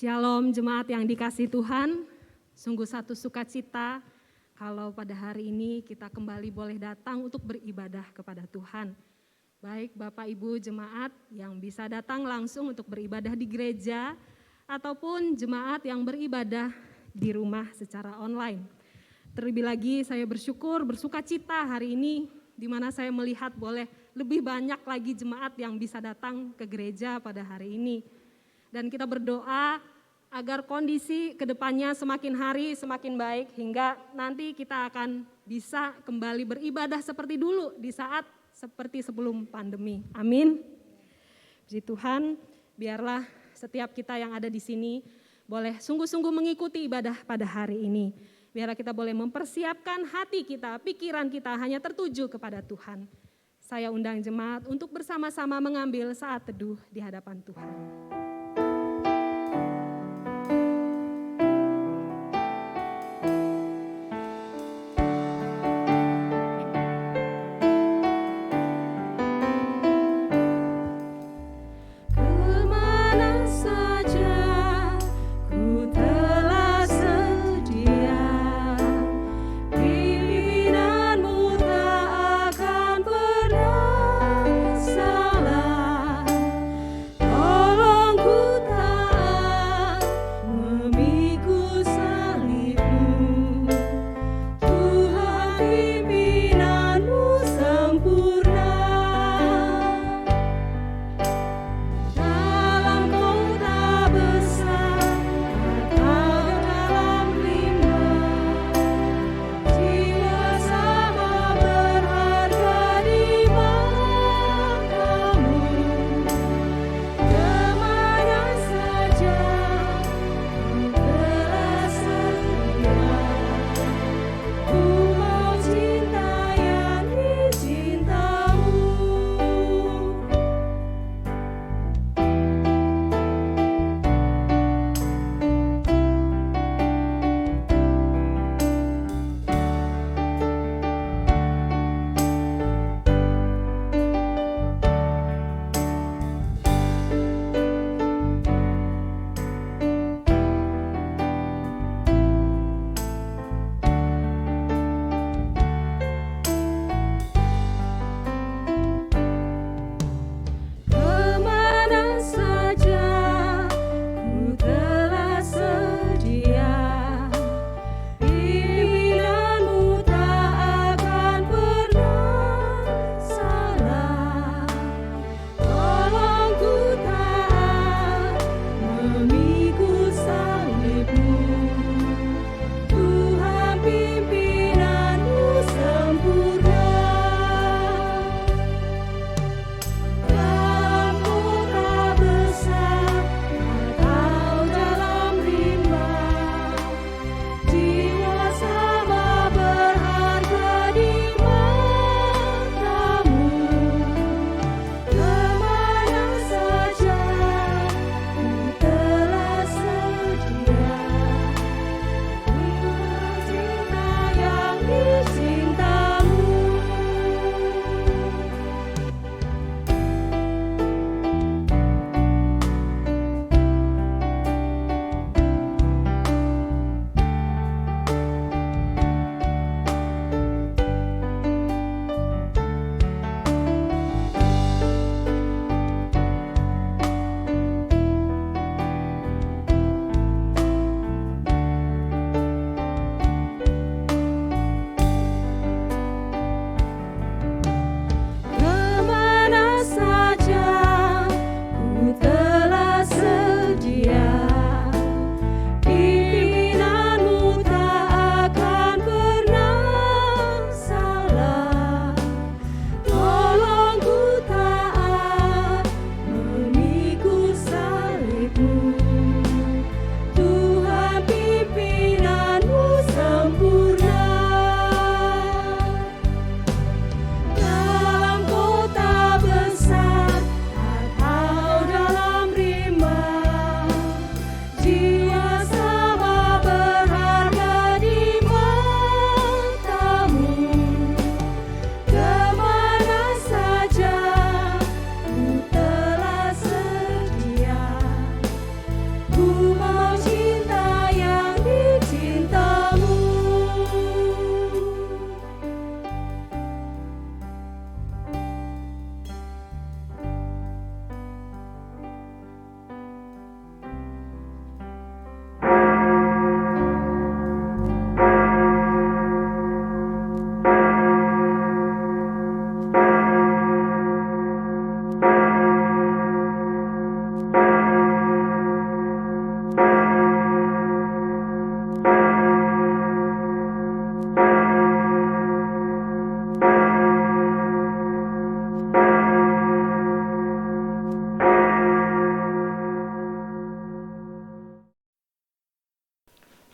Shalom jemaat yang dikasihi Tuhan, sungguh satu sukacita kalau pada hari ini kita kembali boleh datang untuk beribadah kepada Tuhan. Baik Bapak Ibu jemaat yang bisa datang langsung untuk beribadah di gereja, ataupun jemaat yang beribadah di rumah secara online. Terlebih lagi saya bersukacita hari ini di mana saya melihat boleh lebih banyak lagi jemaat yang bisa datang ke gereja pada hari ini. Dan kita berdoa agar kondisi kedepannya semakin hari semakin baik hingga nanti kita akan bisa kembali beribadah seperti dulu di saat seperti sebelum pandemi. Amin. Puji Tuhan, biarlah setiap kita yang ada di sini boleh sungguh-sungguh mengikuti ibadah pada hari ini. Biarlah kita boleh mempersiapkan hati kita, pikiran kita hanya tertuju kepada Tuhan. Saya undang jemaat untuk bersama-sama mengambil saat teduh di hadapan Tuhan. Tolong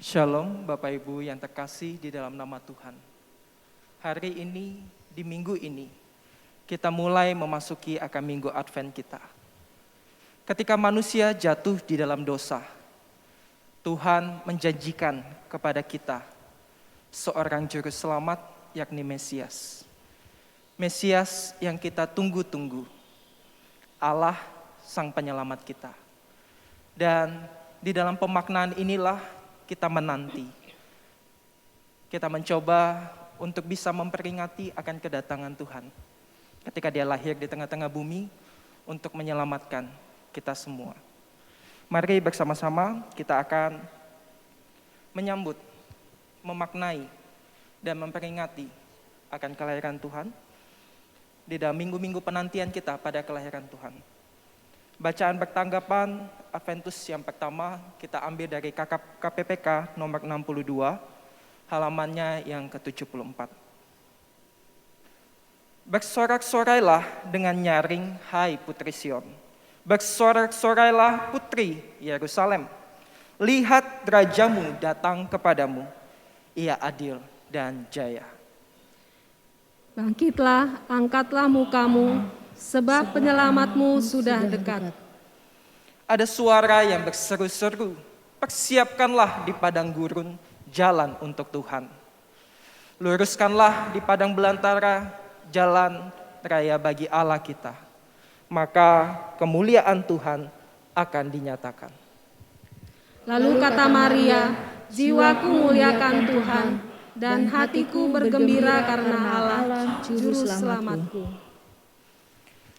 Shalom Bapak Ibu yang terkasih di dalam nama Tuhan. Hari ini, di minggu ini, kita mulai memasuki akan minggu Advent kita. Ketika manusia jatuh di dalam dosa, Tuhan menjanjikan kepada kita seorang juru selamat, yakni Mesias. Mesias yang kita tunggu-tunggu, Allah Sang Penyelamat kita. Dan di dalam pemaknaan inilah kita menanti. Kita mencoba untuk bisa memperingati akan kedatangan Tuhan ketika Dia lahir di tengah-tengah bumi untuk menyelamatkan kita semua. Mari bersama-sama kita akan menyambut, memaknai, dan memperingati akan kelahiran Tuhan di dalam minggu-minggu penantian kita pada kelahiran Tuhan. Bacaan bertanggapan Adventus yang pertama kita ambil dari KPPK nomor 62, halamannya yang ke-74. Bersorak-sorailah dengan nyaring, hai putri Sion. Bersorak-sorailah putri Yerusalem. Lihat rajamu datang kepadamu, ia adil dan jaya. Bangkitlah, angkatlah mukamu, sebab penyelamatmu sudah dekat. Ada suara yang berseru-seru, persiapkanlah di padang gurun jalan untuk Tuhan. Luruskanlah di padang belantara jalan raya bagi Allah kita. Maka kemuliaan Tuhan akan dinyatakan. Lalu kata Maria, jiwaku muliakan Tuhan, dan hatiku bergembira karena Allah, juru selamatku.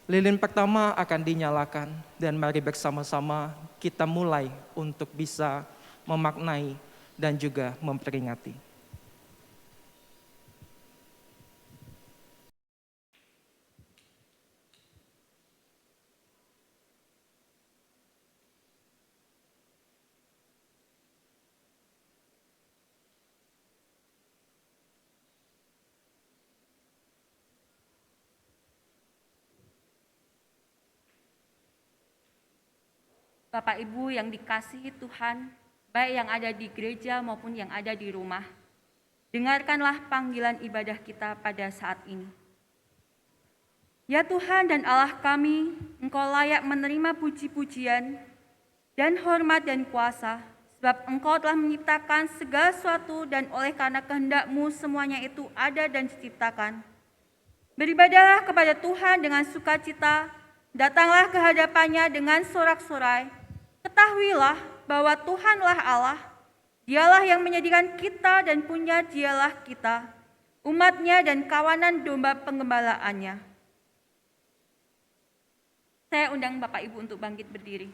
Lilin pertama akan dinyalakan dan mari bersama-sama kita mulai untuk bisa memaknai dan juga memperingati. Bapak Ibu yang dikasihi Tuhan, baik yang ada di gereja maupun yang ada di rumah, dengarkanlah panggilan ibadah kita pada saat ini. Ya Tuhan dan Allah kami, Engkau layak menerima puji-pujian dan hormat dan kuasa, sebab Engkau telah menciptakan segala sesuatu dan oleh karena kehendak-Mu semuanya itu ada dan diciptakan. Beribadahlah kepada Tuhan dengan sukacita, datanglah ke hadapannya dengan sorak-sorai. Ketahuilah bahwa Tuhanlah Allah, Dialah yang menjadikan kita dan punya Dialah kita, umat-Nya dan kawanan domba penggembalaannya. Saya undang Bapak Ibu untuk bangkit berdiri.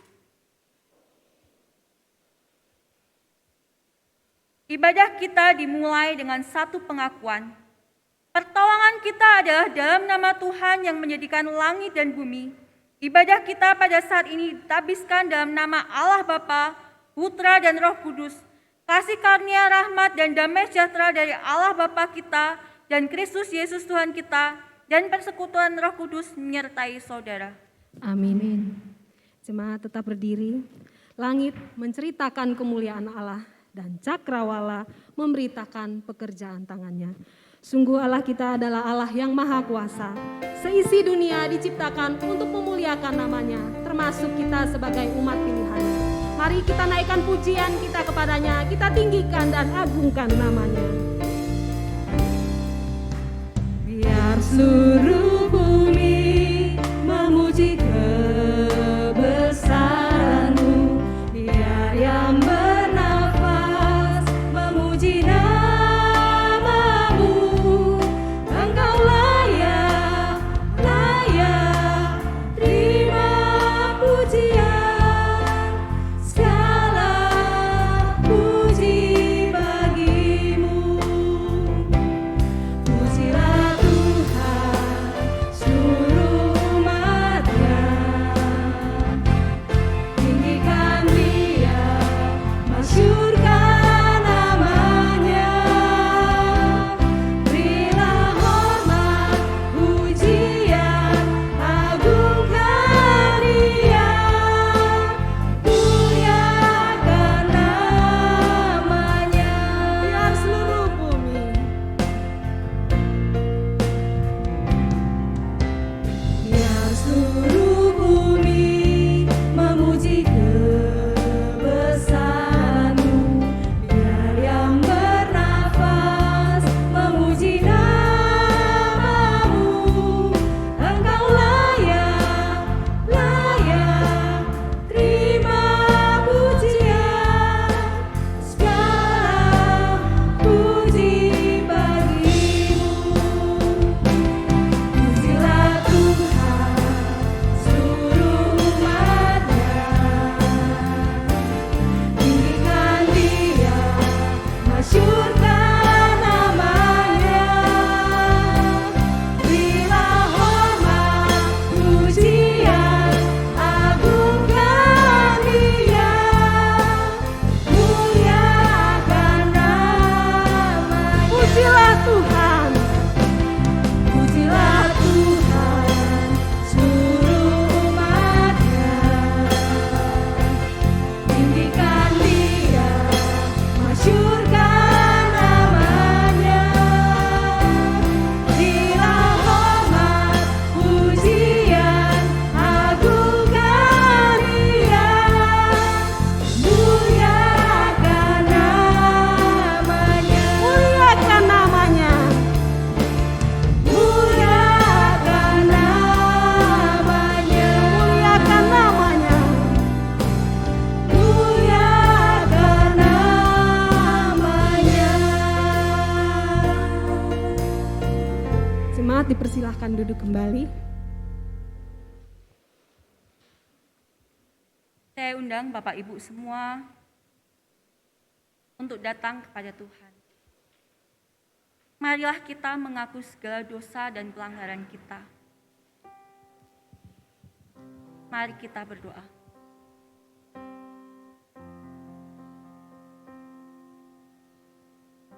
Ibadah kita dimulai dengan satu pengakuan. Pertolongan kita adalah dalam nama Tuhan yang menjadikan langit dan bumi. Ibadah kita pada saat ini ditabiskan dalam nama Allah Bapa, Putra dan Roh Kudus. Kasih karunia, rahmat dan damai sejahtera dari Allah Bapa kita dan Kristus Yesus Tuhan kita dan persekutuan Roh Kudus menyertai saudara. Amin. Jemaat tetap berdiri. Langit menceritakan kemuliaan Allah dan cakrawala memberitakan pekerjaan tangannya. Sungguh Allah kita adalah Allah yang maha kuasa. Seisi dunia diciptakan untuk memuliakan namanya, termasuk kita sebagai umat pilihannya. Mari kita naikkan pujian kita kepadanya, kita tinggikan dan agungkan namanya. Biar seluruh bumi memuji kebesaran-Mu, biar yang bernafas memuji Pujilah Tuhan, silahkan duduk kembali. Saya undang Bapak Ibu semua untuk datang kepada Tuhan. Marilah kita mengaku segala dosa dan pelanggaran kita. Mari kita berdoa.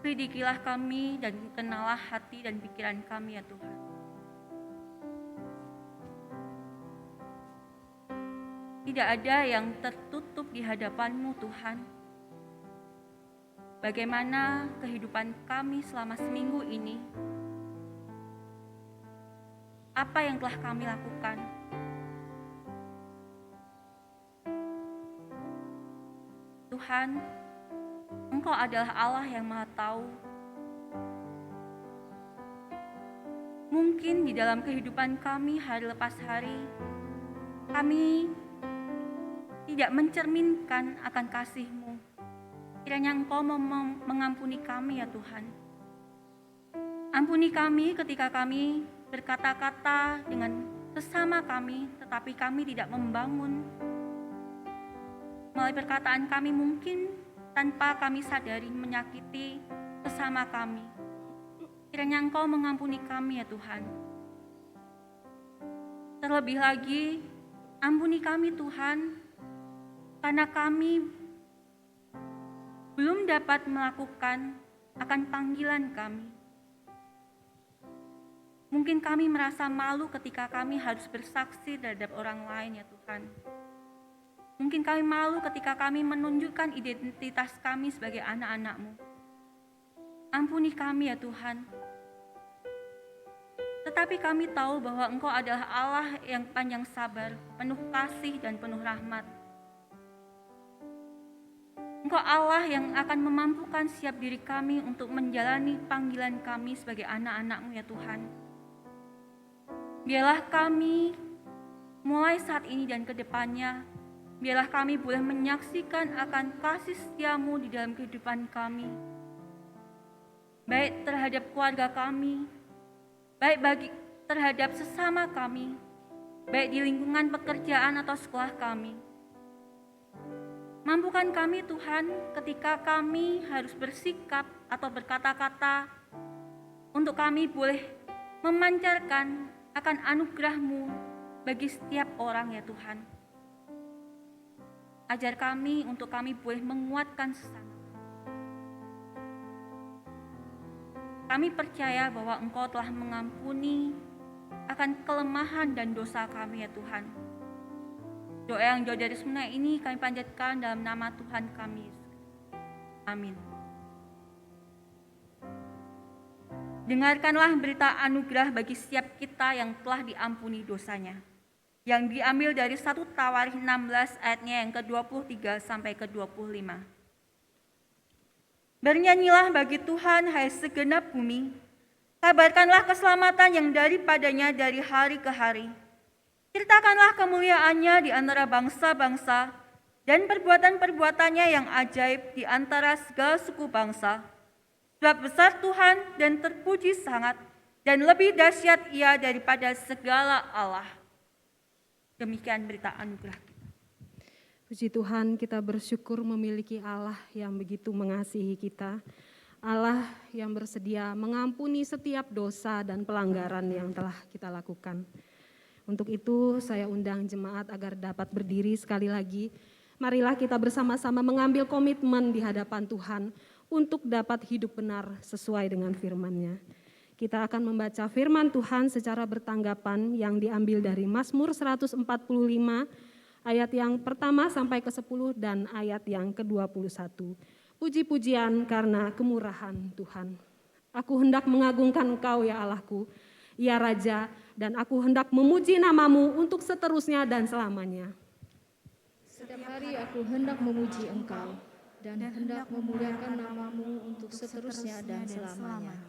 Lidikilah kami dan kenalah hati dan pikiran kami ya Tuhan. Tidak ada yang tertutup di hadapan-Mu Tuhan. Bagaimana kehidupan kami selama seminggu ini? Apa yang telah kami lakukan? Tuhan, Engkau adalah Allah yang Maha Tahu. Mungkin di dalam kehidupan kami hari lepas hari, kami tidak mencerminkan akan kasih-Mu. Kiranya Engkau mengampuni kami ya Tuhan. Ampuni kami ketika kami berkata-kata dengan sesama kami, tetapi kami tidak membangun. Melalui perkataan kami mungkin tanpa kami sadari menyakiti sesama kami. Kiranya Engkau mengampuni kami ya Tuhan. Terlebih lagi, ampuni kami Tuhan, karena kami belum dapat melakukan akan panggilan kami. Mungkin kami merasa malu ketika kami harus bersaksi terhadap orang lain ya Tuhan. Mungkin kami malu ketika kami menunjukkan identitas kami sebagai anak-anak-Mu. Ampuni kami ya Tuhan. Tetapi kami tahu bahwa Engkau adalah Allah yang panjang sabar, penuh kasih dan penuh rahmat. Engkau Allah yang akan memampukan setiap diri kami untuk menjalani panggilan kami sebagai anak-anak-Mu ya Tuhan. Biarlah kami mulai saat ini dan ke depannya, biarlah kami boleh menyaksikan akan kasih setia-Mu di dalam kehidupan kami. Baik terhadap keluarga kami, baik terhadap sesama kami, baik di lingkungan pekerjaan atau sekolah kami. Mampukan kami Tuhan ketika kami harus bersikap atau berkata-kata untuk kami boleh memancarkan akan anugerah-Mu bagi setiap orang ya Tuhan. Ajar kami untuk kami boleh menguatkan sesama. Kami percaya bahwa Engkau telah mengampuni akan kelemahan dan dosa kami ya Tuhan. Doa yang jauh dari semua ini kami panjatkan dalam nama Tuhan kami. Amin. Dengarkanlah berita anugerah bagi setiap kita yang telah diampuni dosanya. Yang diambil dari 1 Tawarikh 16 ayatnya yang ke-23 sampai ke-25. Bernyanyilah bagi Tuhan hai segenap bumi. Kabarkanlah keselamatan yang daripadanya dari hari ke hari. Ceritakanlah kemuliaannya di antara bangsa-bangsa dan perbuatan-perbuatannya yang ajaib di antara segala suku bangsa. Sebab besar Tuhan dan terpuji sangat dan lebih dahsyat Ia daripada segala Allah. Demikian berita anugerah kita. Puji Tuhan, kita bersyukur memiliki Allah yang begitu mengasihi kita. Allah yang bersedia mengampuni setiap dosa dan pelanggaran yang telah kita lakukan. Untuk itu saya undang jemaat agar dapat berdiri sekali lagi. Marilah kita bersama-sama mengambil komitmen di hadapan Tuhan untuk dapat hidup benar sesuai dengan firman-Nya. Kita akan membaca firman Tuhan secara bertanggapan yang diambil dari Mazmur 145 ayat yang pertama sampai ke-10 dan ayat yang ke-21. Puji-pujian karena kemurahan Tuhan. Aku hendak mengagungkan Engkau ya Allahku, ya Raja, dan aku hendak memuji nama-Mu untuk seterusnya dan selamanya. Setiap hari aku hendak memuji Engkau dan hendak memuliakan nama-Mu untuk seterusnya dan selamanya.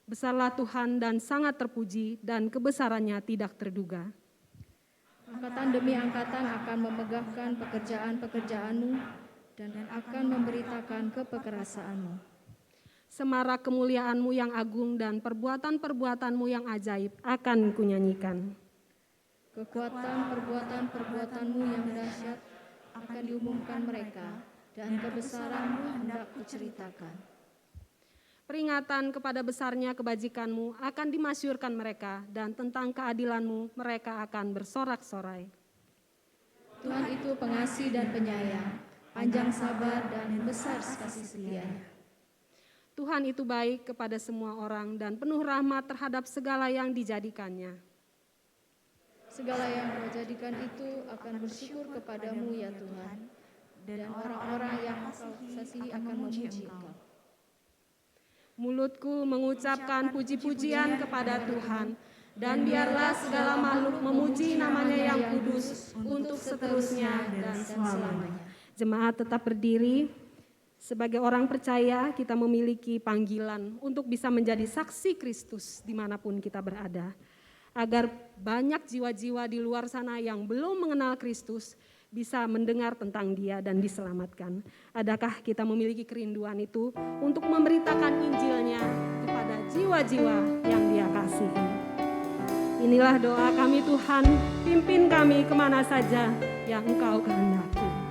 Besarlah Tuhan dan sangat terpuji dan kebesarannya tidak terduga. Angkatan demi angkatan akan memegahkan pekerjaan-pekerjaan-Mu dan akan memberitakan kepekerasan-Mu. Semarak kemuliaan-Mu yang agung dan perbuatan-perbuatan-Mu yang ajaib akan kunyanyikan. Kekuatan perbuatan-perbuatan-Mu yang dahsyat akan diumumkan mereka, dan kebesaran-Mu hendak kuceritakan. Peringatan kepada besarnya kebajikan-Mu akan dimasyurkan mereka, dan tentang keadilan-Mu mereka akan bersorak-sorai. Tuhan itu pengasih dan penyayang, panjang sabar dan besar kasih setia-Nya. Tuhan itu baik kepada semua orang dan penuh rahmat terhadap segala yang dijadikannya. Segala yang Kau jadikan itu akan bersyukur kepadamu ya Tuhan, dan orang-orang yang Kau kasihi akan memuji Engkau. Mulutku mengucapkan puji-pujian kepada Tuhan, dan biarlah segala makhluk memuji namanya yang kudus untuk seterusnya dan selamanya. Jemaat tetap berdiri. Sebagai orang percaya, kita memiliki panggilan untuk bisa menjadi saksi Kristus dimanapun kita berada. Agar banyak jiwa-jiwa di luar sana yang belum mengenal Kristus bisa mendengar tentang Dia dan diselamatkan. Adakah kita memiliki kerinduan itu untuk memberitakan Injilnya kepada jiwa-jiwa yang Dia kasihi? Inilah doa kami Tuhan, pimpin kami kemana saja yang Engkau kehendaki.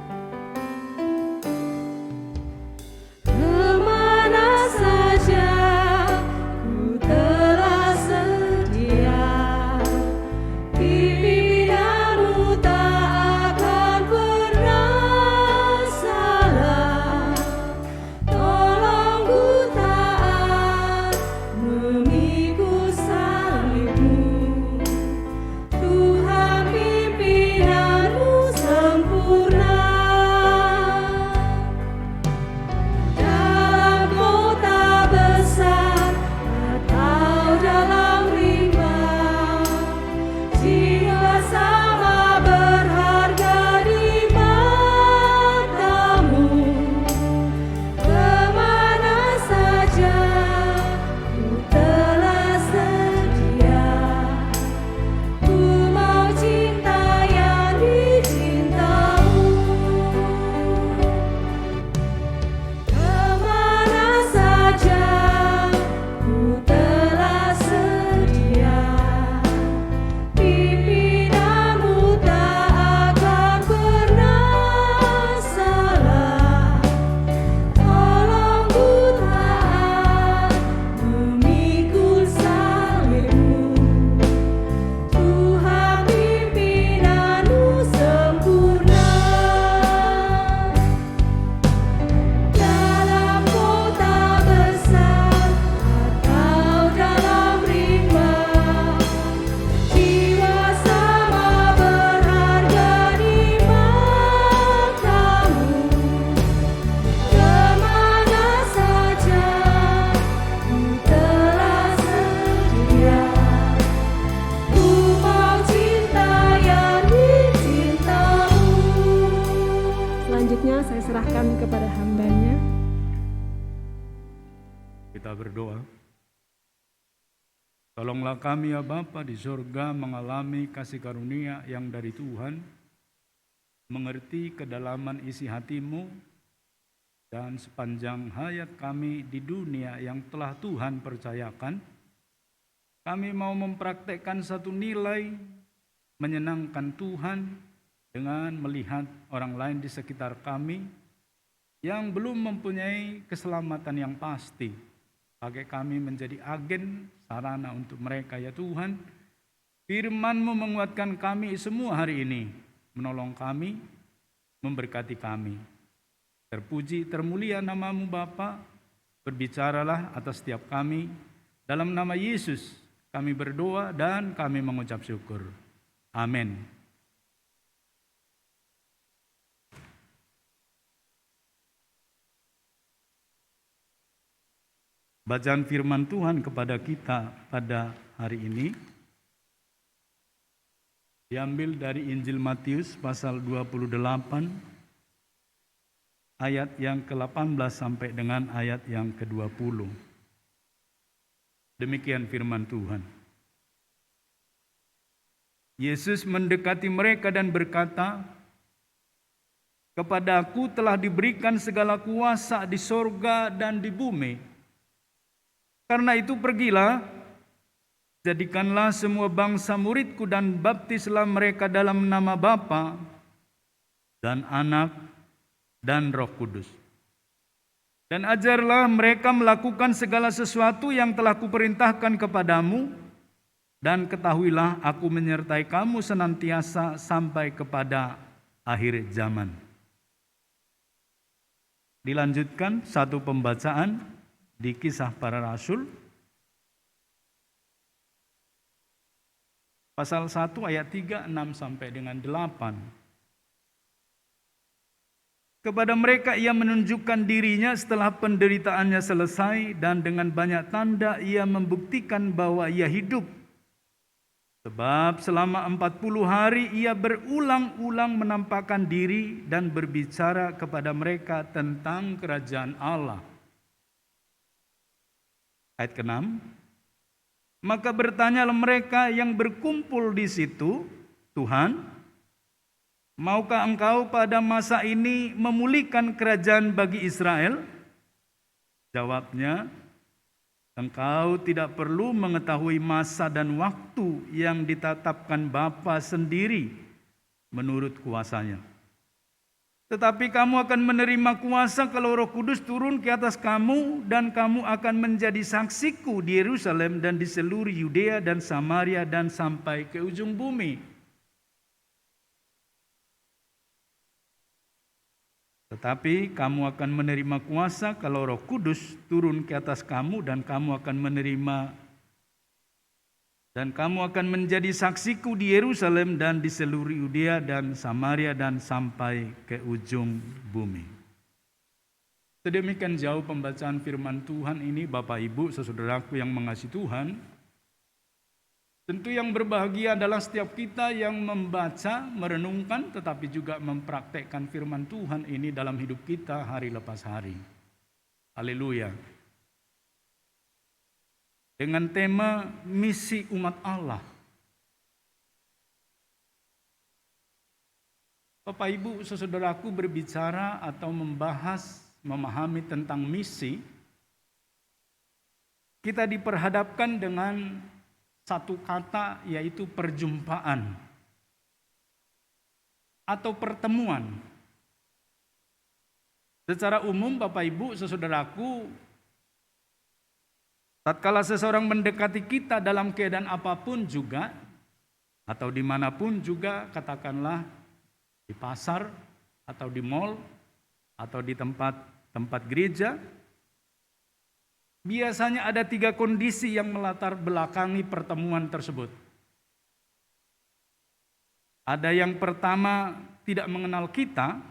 Tolonglah kami ya Bapa di surga mengalami kasih karunia yang dari Tuhan, mengerti kedalaman isi hati-Mu, dan sepanjang hayat kami di dunia yang telah Tuhan percayakan, kami mau mempraktekkan satu nilai menyenangkan Tuhan dengan melihat orang lain di sekitar kami yang belum mempunyai keselamatan yang pasti. Pakai kami menjadi agen sarana untuk mereka ya Tuhan. Firman-Mu menguatkan kami semua hari ini, menolong kami, memberkati kami. Terpuji, termulia nama-Mu Bapa, berbicaralah atas setiap kami. Dalam nama Yesus kami berdoa dan kami mengucap syukur. Amin. Bacaan firman Tuhan kepada kita pada hari ini diambil dari Injil Matius pasal 28 ayat yang ke-18 sampai dengan ayat yang ke-20. Demikian firman Tuhan. Yesus mendekati mereka dan berkata, "Kepadaku telah diberikan segala kuasa di sorga dan di bumi. Karena itu pergilah, jadikanlah semua bangsa muridku dan baptislah mereka dalam nama Bapa dan Anak dan Roh Kudus. Dan ajarlah mereka melakukan segala sesuatu yang telah kuperintahkan kepadamu, dan ketahuilah aku menyertai kamu senantiasa sampai kepada akhir zaman. Dilanjutkan satu pembacaan di Kisah Para Rasul, pasal 1 ayat 3, 6 sampai dengan 8. Kepada mereka ia menunjukkan dirinya setelah penderitaannya selesai, dan dengan banyak tanda ia membuktikan bahwa ia hidup. Sebab selama 40 hari ia berulang-ulang menampakkan diri dan berbicara kepada mereka tentang kerajaan Allah. Ayat ke-6, maka bertanyalah mereka yang berkumpul di situ, Tuhan, maukah engkau pada masa ini memulihkan kerajaan bagi Israel? Jawabnya, engkau tidak perlu mengetahui masa dan waktu yang ditetapkan Bapa sendiri menurut kuasanya. Tetapi kamu akan menerima kuasa kalau Roh Kudus turun ke atas kamu, dan kamu akan menjadi saksiku di Yerusalem dan di seluruh Yudea dan Samaria dan sampai ke ujung bumi. Tetapi kamu akan menerima kuasa kalau Roh Kudus turun ke atas kamu, dan kamu akan menjadi saksiku di Yerusalem dan di seluruh Yudea dan Samaria dan sampai ke ujung bumi. Sedemikian jauh pembacaan firman Tuhan ini, Bapak Ibu, saudaraku yang mengasihi Tuhan. Tentu yang berbahagia adalah setiap kita yang membaca, merenungkan, tetapi juga mempraktekkan firman Tuhan ini dalam hidup kita hari lepas hari. Haleluya. Dengan tema misi umat Allah. Bapak Ibu saudaraku, berbicara atau membahas, memahami tentang misi, kita diperhadapkan dengan satu kata, yaitu perjumpaan atau pertemuan. Secara umum Bapak Ibu saudaraku, tatkala seseorang mendekati kita dalam keadaan apapun juga, atau dimanapun juga, katakanlah di pasar, atau di mal, atau di tempat gereja, biasanya ada 3 kondisi yang melatar belakangi pertemuan tersebut. Ada yang pertama tidak mengenal kita,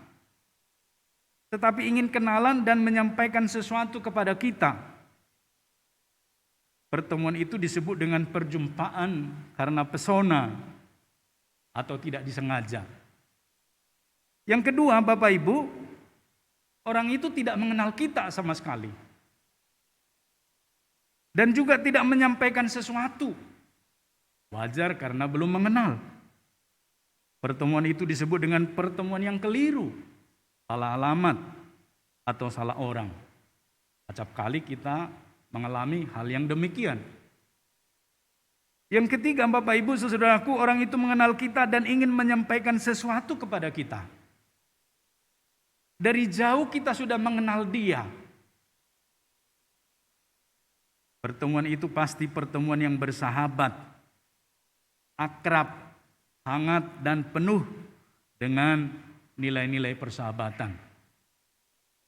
tetapi ingin kenalan dan menyampaikan sesuatu kepada kita. Pertemuan itu disebut dengan perjumpaan karena pesona atau tidak disengaja. Yang kedua, Bapak Ibu, orang itu tidak mengenal kita sama sekali. Dan juga tidak menyampaikan sesuatu. Wajar karena belum mengenal. Pertemuan itu disebut dengan pertemuan yang keliru, salah alamat, atau salah orang. Acap kali kita mengalami hal yang demikian. Yang ketiga, Bapak Ibu saudaraku, orang itu mengenal kita dan ingin menyampaikan sesuatu kepada kita. Dari jauh kita sudah mengenal dia. Pertemuan itu pasti pertemuan yang bersahabat, akrab, hangat, dan penuh dengan nilai-nilai persahabatan.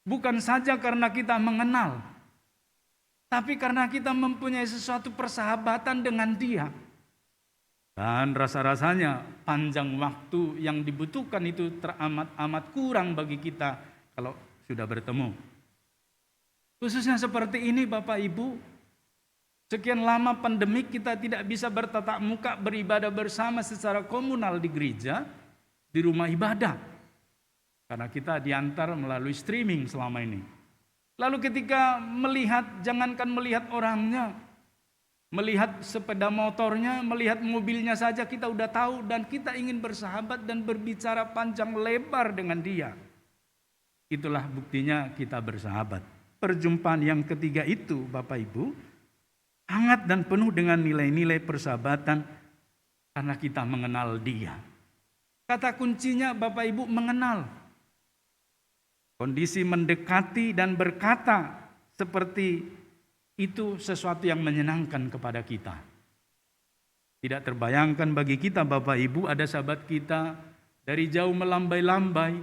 Bukan saja karena kita mengenal, tapi karena kita mempunyai sesuatu persahabatan dengan dia. Dan rasa-rasanya panjang waktu yang dibutuhkan itu teramat-amat kurang bagi kita kalau sudah bertemu. Khususnya seperti ini Bapak Ibu, sekian lama pandemik kita tidak bisa bertatap muka beribadah bersama secara komunal di gereja, di rumah ibadah. Karena kita diantar melalui streaming selama ini. Lalu ketika melihat, jangankan melihat orangnya, melihat sepeda motornya, melihat mobilnya saja kita udah tahu, dan kita ingin bersahabat dan berbicara panjang lebar dengan dia. Itulah buktinya kita bersahabat. Perjumpaan yang ketiga itu Bapak Ibu hangat dan penuh dengan nilai-nilai persahabatan karena kita mengenal Dia. Kata kuncinya Bapak Ibu, mengenal. Kondisi mendekati dan berkata seperti itu sesuatu yang menyenangkan kepada kita. Tidak terbayangkan bagi kita Bapak Ibu, ada sahabat kita dari jauh melambai-lambai,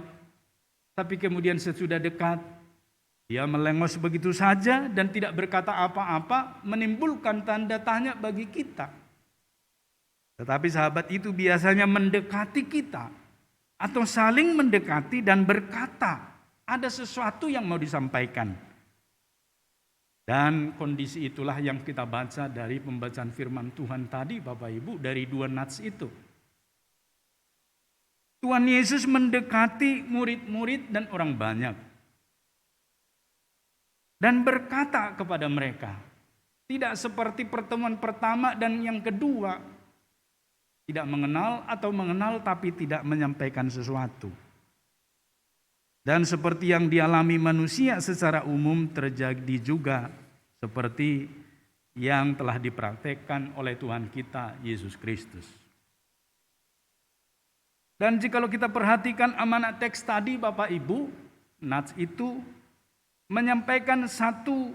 tapi kemudian sesudah dekat dia melengos begitu saja dan tidak berkata apa-apa, menimbulkan tanda tanya bagi kita. Tetapi sahabat itu biasanya mendekati kita atau saling mendekati dan berkata, ada sesuatu yang mau disampaikan. Dan kondisi itulah yang kita baca dari pembacaan firman Tuhan tadi Bapak Ibu, dari 2 nats itu. Tuhan Yesus mendekati murid-murid dan orang banyak. Dan berkata kepada mereka, tidak seperti pertemuan pertama dan yang kedua, tidak mengenal atau mengenal tapi tidak menyampaikan sesuatu. Dan seperti yang dialami manusia secara umum terjadi juga seperti yang telah dipraktekkan oleh Tuhan kita Yesus Kristus. Dan jikalau kita perhatikan amanat teks tadi Bapak Ibu, nats itu menyampaikan satu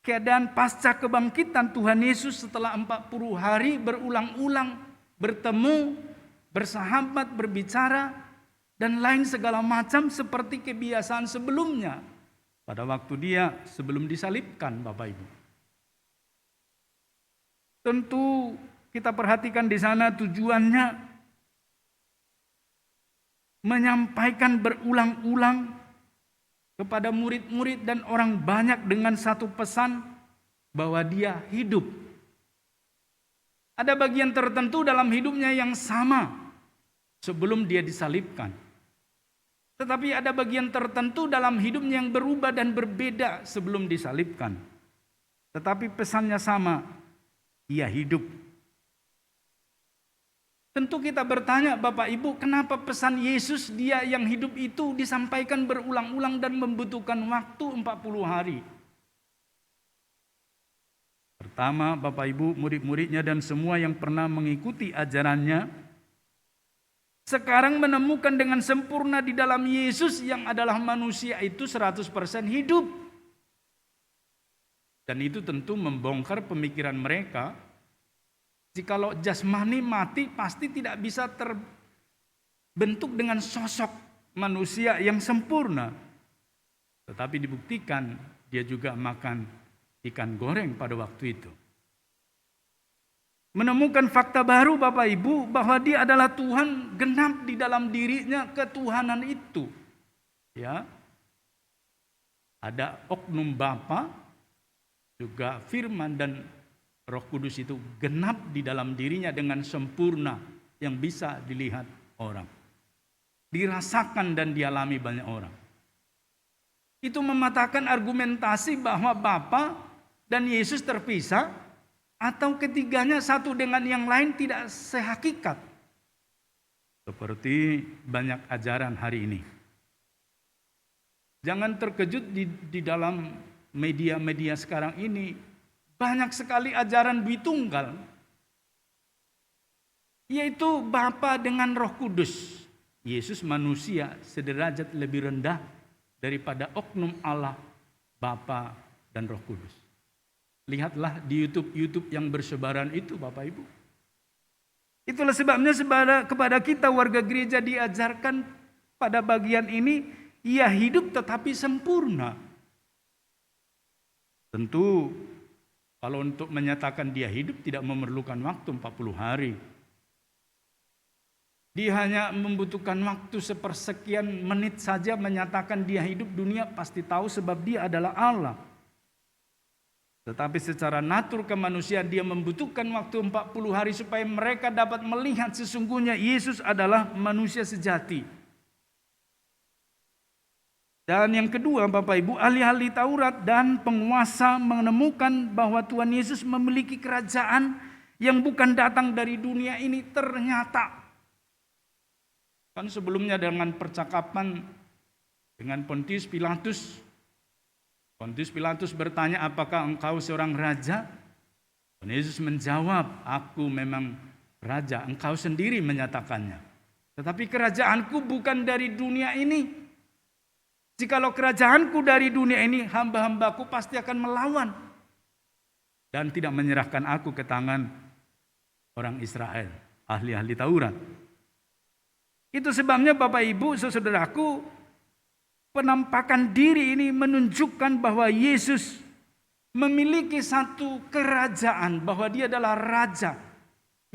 keadaan pasca kebangkitan Tuhan Yesus setelah 40 hari berulang-ulang bertemu, bersahabat, berbicara, dan lain segala macam seperti kebiasaan sebelumnya. Pada waktu dia sebelum disalibkan Bapak Ibu. Tentu kita perhatikan di sana tujuannya menyampaikan berulang-ulang kepada murid-murid dan orang banyak dengan satu pesan bahwa dia hidup. Ada bagian tertentu dalam hidupnya yang sama sebelum dia disalibkan. Tetapi ada bagian tertentu dalam hidupnya yang berubah dan berbeda sebelum disalibkan. Tetapi pesannya sama, dia hidup. Tentu kita bertanya Bapak Ibu, kenapa pesan Yesus dia yang hidup itu disampaikan berulang-ulang dan membutuhkan waktu 40 hari? Pertama Bapak Ibu, murid-muridnya dan semua yang pernah mengikuti ajarannya sekarang menemukan dengan sempurna di dalam Yesus yang adalah manusia itu 100% hidup. Dan itu tentu membongkar pemikiran mereka. Jikalau jasmani mati pasti tidak bisa terbentuk dengan sosok manusia yang sempurna. Tetapi dibuktikan dia juga makan ikan goreng pada waktu itu. Menemukan fakta baru Bapak Ibu bahwa dia adalah Tuhan, genap di dalam dirinya ketuhanan itu. Ya. Ada oknum Bapa, juga firman dan Roh Kudus itu genap di dalam dirinya dengan sempurna yang bisa dilihat orang. Dirasakan dan dialami banyak orang. Itu mematahkan argumentasi bahwa Bapa dan Yesus terpisah atau ketiganya satu dengan yang lain tidak sehakikat. Seperti banyak ajaran hari ini. Jangan terkejut di dalam media-media sekarang ini. Banyak sekali ajaran Dwitunggal. Yaitu Bapa dengan Roh Kudus. Yesus manusia sederajat lebih rendah daripada oknum Allah, Bapa dan Roh Kudus. Lihatlah di YouTube yang bersebaran itu Bapak Ibu. Itulah sebabnya kepada kita warga gereja diajarkan pada bagian ini, ia hidup tetapi sempurna. Tentu kalau untuk menyatakan dia hidup tidak memerlukan waktu 40 hari. Dia hanya membutuhkan waktu sepersekian menit saja menyatakan dia hidup, dunia pasti tahu sebab dia adalah Allah. Tetapi secara natur kemanusiaan dia membutuhkan waktu 40 hari supaya mereka dapat melihat sesungguhnya Yesus adalah manusia sejati. Dan yang kedua Bapak Ibu, ahli-ahli Taurat dan penguasa menemukan bahwa Tuhan Yesus memiliki kerajaan yang bukan datang dari dunia ini ternyata. Kan sebelumnya dengan percakapan dengan Pontius Pilatus bertanya, apakah engkau seorang raja? Tuhan Yesus menjawab, aku memang raja, engkau sendiri menyatakannya. Tetapi kerajaanku bukan dari dunia ini. Jikalau kerajaanku dari dunia ini, hamba-hambaku pasti akan melawan dan tidak menyerahkan aku ke tangan orang Israel, ahli-ahli Taurat. Itu sebabnya Bapak Ibu, saudaraku, penampakan diri ini menunjukkan bahwa Yesus memiliki satu kerajaan, bahwa dia adalah raja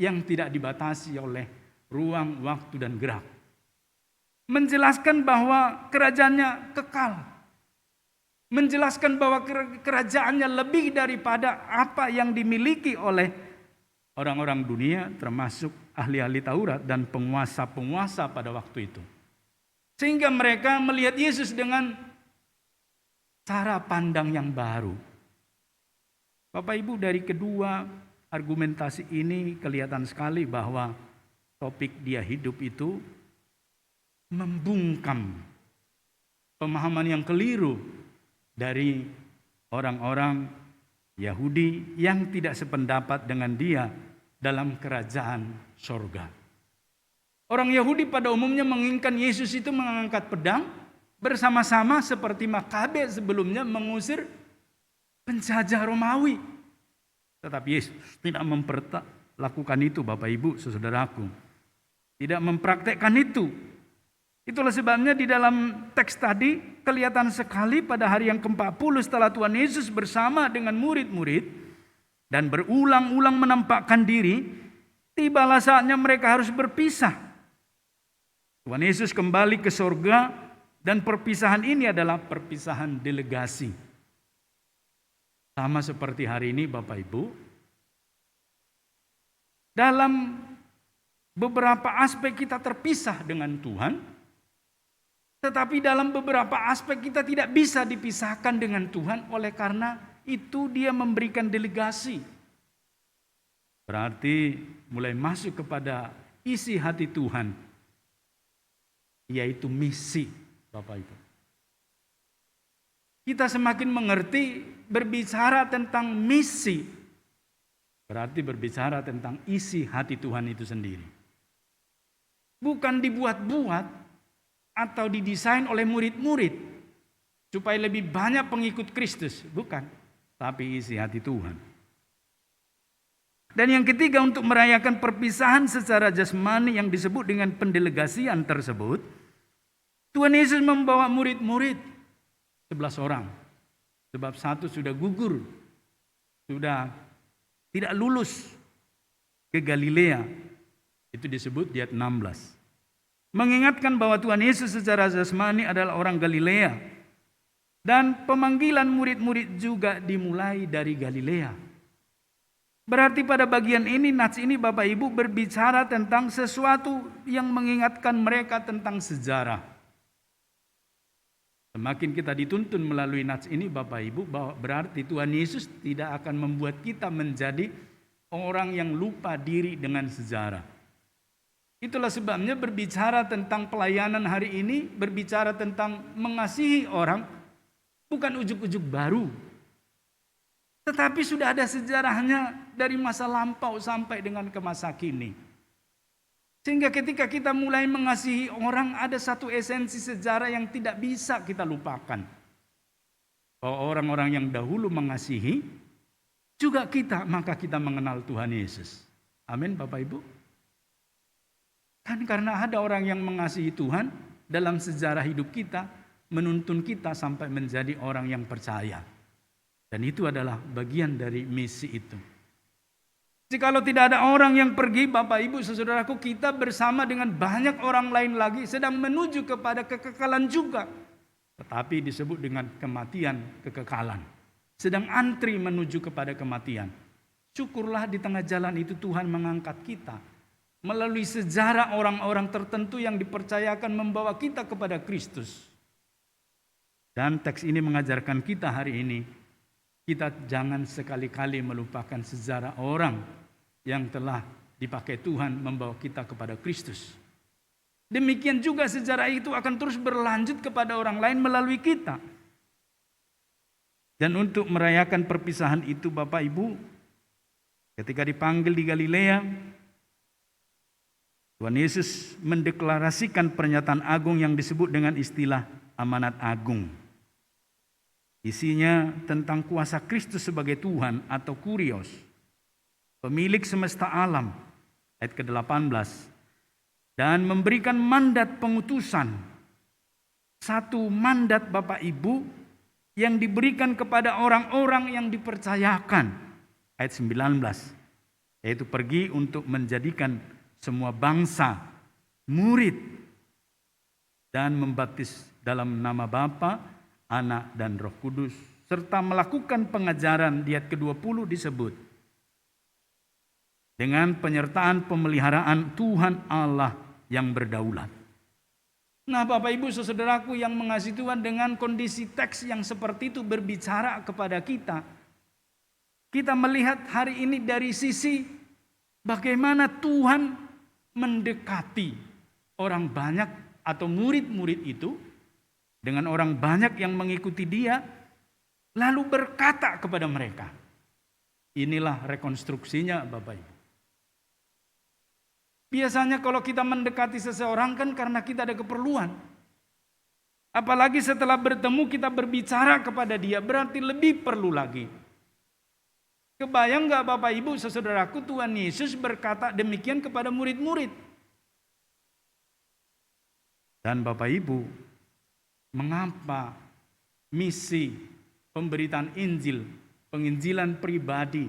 yang tidak dibatasi oleh ruang, waktu, dan gerak. Menjelaskan bahwa kerajaannya kekal. Menjelaskan bahwa kerajaannya lebih daripada apa yang dimiliki oleh orang-orang dunia, termasuk ahli-ahli Taurat dan penguasa-penguasa pada waktu itu. Sehingga mereka melihat Yesus dengan cara pandang yang baru. Bapak Ibu, dari kedua argumentasi ini kelihatan sekali bahwa topik dia hidup itu membungkam pemahaman yang keliru dari orang-orang Yahudi yang tidak sependapat dengan dia dalam kerajaan sorga. Orang Yahudi pada umumnya menginginkan Yesus itu mengangkat pedang bersama-sama seperti Makabe sebelumnya mengusir penjajah Romawi. Tetapi Yesus tidak memperlakukan itu, Bapak Ibu, saudaraku. Tidak mempraktekkan itu. Itulah sebabnya di dalam teks tadi kelihatan sekali pada hari yang ke-40 setelah Tuhan Yesus bersama dengan murid-murid dan berulang-ulang menampakkan diri, tibalah saatnya mereka harus berpisah. Tuhan Yesus kembali ke surga dan perpisahan ini adalah perpisahan delegasi. Sama seperti hari ini Bapak Ibu, dalam beberapa aspek kita terpisah dengan Tuhan, tetapi dalam beberapa aspek kita tidak bisa dipisahkan dengan Tuhan, oleh karena itu dia memberikan delegasi. Berarti mulai masuk kepada isi hati Tuhan, yaitu misi, Bapak Ibu. Kita semakin mengerti berbicara tentang misi, berarti berbicara tentang isi hati Tuhan itu sendiri. Bukan dibuat-buat atau didesain oleh murid-murid supaya lebih banyak pengikut Kristus, bukan, tapi isi hati Tuhan. Dan yang ketiga, untuk merayakan perpisahan secara jasmani yang disebut dengan pendelegasian tersebut, Tuhan Yesus membawa murid-murid 11 orang. Sebab satu sudah gugur, sudah tidak lulus ke Galilea. Itu disebut di ayat 16. Mengingatkan bahwa Tuhan Yesus secara jasmani adalah orang Galilea. Dan pemanggilan murid-murid juga dimulai dari Galilea. Berarti pada bagian ini, nats ini Bapak Ibu berbicara tentang sesuatu yang mengingatkan mereka tentang sejarah. Semakin kita dituntun melalui nats ini Bapak Ibu, bahwa berarti Tuhan Yesus tidak akan membuat kita menjadi orang yang lupa diri dengan sejarah. Itulah sebabnya berbicara tentang pelayanan hari ini, berbicara tentang mengasihi orang, bukan ujuk-ujuk baru. Tetapi sudah ada sejarahnya dari masa lampau sampai dengan ke masa kini. Sehingga ketika kita mulai mengasihi orang, ada satu esensi sejarah yang tidak bisa kita lupakan. Bahwa orang-orang yang dahulu mengasihi, juga kita, maka kita mengenal Tuhan Yesus. Amin Bapak Ibu. Kan karena ada orang yang mengasihi Tuhan, dalam sejarah hidup kita, menuntun kita sampai menjadi orang yang percaya. Dan itu adalah bagian dari misi itu. Jikalau tidak ada orang yang pergi, Bapak Ibu saudaraku, kita bersama dengan banyak orang lain lagi sedang menuju kepada kekekalan juga. Tetapi disebut dengan kematian kekekalan. Sedang antri menuju kepada kematian. Syukurlah di tengah jalan itu Tuhan mengangkat kita. Melalui sejarah orang-orang tertentu yang dipercayakan membawa kita kepada Kristus. Dan teks ini mengajarkan kita hari ini, kita jangan sekali-kali melupakan sejarah orang yang telah dipakai Tuhan membawa kita kepada Kristus. Demikian juga sejarah itu akan terus berlanjut kepada orang lain melalui kita. Dan untuk merayakan perpisahan itu Bapak Ibu, Ketika dipanggil di Galilea, Tuhan Yesus mendeklarasikan pernyataan agung yang disebut dengan istilah amanat agung. Isinya tentang kuasa Kristus sebagai Tuhan atau Kurios, pemilik semesta alam, ayat ke-18, dan memberikan mandat pengutusan. Satu mandat Bapak Ibu yang diberikan kepada orang-orang yang dipercayakan, ayat 19, yaitu pergi untuk menjadikan semua bangsa murid dan membaptis dalam nama Bapa, Anak, dan Roh Kudus, serta melakukan pengajaran. Di ayat ke-20 disebut dengan penyertaan pemeliharaan Tuhan Allah yang berdaulat. Nah, Bapak Ibu saudaraku yang mengasihi Tuhan, dengan kondisi teks yang seperti itu berbicara kepada kita, kita melihat hari ini dari sisi bagaimana Tuhan mendekati orang banyak atau murid-murid itu dengan orang banyak yang mengikuti dia, lalu berkata kepada mereka. Inilah rekonstruksinya Bapak Ibu. Biasanya kalau kita mendekati seseorang kan karena kita ada keperluan. Apalagi setelah bertemu kita berbicara kepada dia, berarti lebih perlu lagi. Kebayang gak Bapak Ibu saudaraku, Tuhan Yesus berkata demikian kepada murid-murid. Dan Bapak Ibu, mengapa misi pemberitaan Injil, penginjilan pribadi,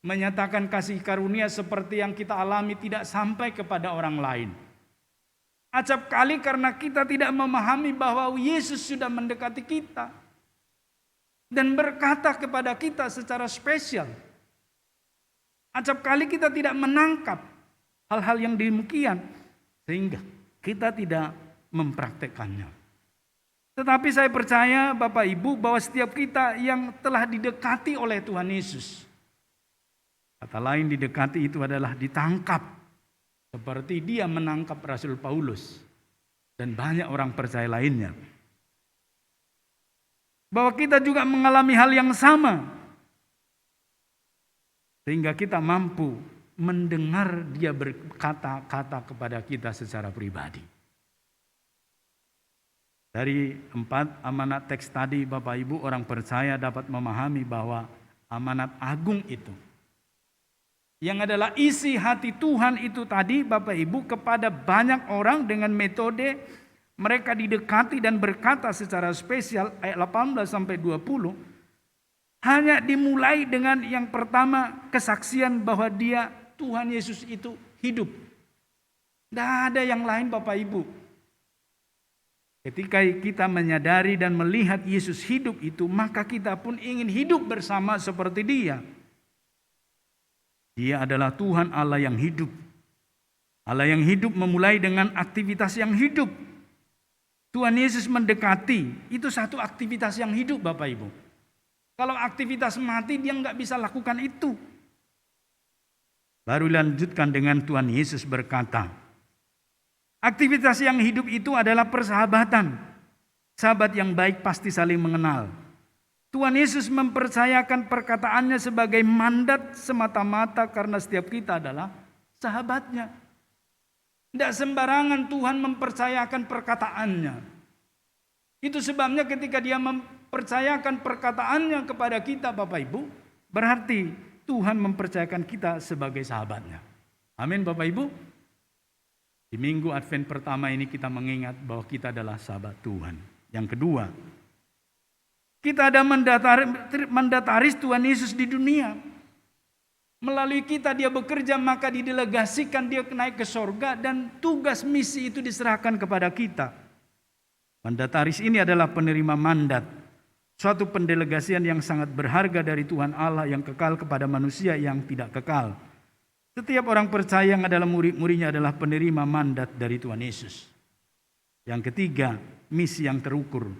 menyatakan kasih karunia seperti yang kita alami tidak sampai kepada orang lain? Acap kali karena kita tidak memahami bahwa Yesus sudah mendekati kita dan berkata kepada kita secara spesial. Acap kali kita tidak menangkap hal-hal yang demikian sehingga kita tidak mempraktekannya. Tetapi saya percaya Bapak Ibu bahwa setiap kita yang telah didekati oleh Tuhan Yesus, kata lain didekati itu adalah ditangkap. Seperti dia menangkap Rasul Paulus dan banyak orang percaya lainnya. Bahwa kita juga mengalami hal yang sama. Sehingga kita mampu mendengar dia berkata-kata kepada kita secara pribadi. Dari 4 amanat teks tadi Bapak Ibu, orang percaya dapat memahami bahwa amanat agung itu, yang adalah isi hati Tuhan itu tadi Bapak Ibu kepada banyak orang dengan metode mereka didekati dan berkata secara spesial, ayat 18 sampai 20, hanya dimulai dengan yang pertama, kesaksian bahwa dia, Tuhan Yesus itu hidup. Tidak ada yang lain Bapak Ibu. Ketika kita menyadari dan melihat Yesus hidup itu, maka kita pun ingin hidup bersama seperti dia. Dia adalah Tuhan Allah yang hidup. Allah yang hidup memulai dengan aktivitas yang hidup. Tuhan Yesus mendekati, itu satu aktivitas yang hidup Bapak Ibu. Kalau aktivitas mati dia nggak bisa lakukan itu. Baru lanjutkan dengan Tuhan Yesus berkata, aktivitas yang hidup itu adalah persahabatan. Sahabat yang baik pasti saling mengenal. Tuhan Yesus mempercayakan perkataannya sebagai mandat semata-mata karena setiap kita adalah sahabatnya. Tidak sembarangan Tuhan mempercayakan perkataannya. Itu sebabnya ketika dia mempercayakan perkataannya kepada kita Bapak Ibu, berarti Tuhan mempercayakan kita sebagai sahabatnya. Amin Bapak Ibu. Di minggu Advent pertama ini kita mengingat bahwa kita adalah sahabat Tuhan. Yang kedua, kita ada mandataris Tuhan Yesus di dunia. Melalui kita dia bekerja, maka didelegasikan dia naik ke sorga dan tugas misi itu diserahkan kepada kita. Mandataris ini adalah penerima mandat. Suatu pendelegasian yang sangat berharga dari Tuhan Allah yang kekal kepada manusia yang tidak kekal. Setiap orang percaya yang adalah murid-muridnya adalah penerima mandat dari Tuhan Yesus. Yang ketiga, misi yang terukur.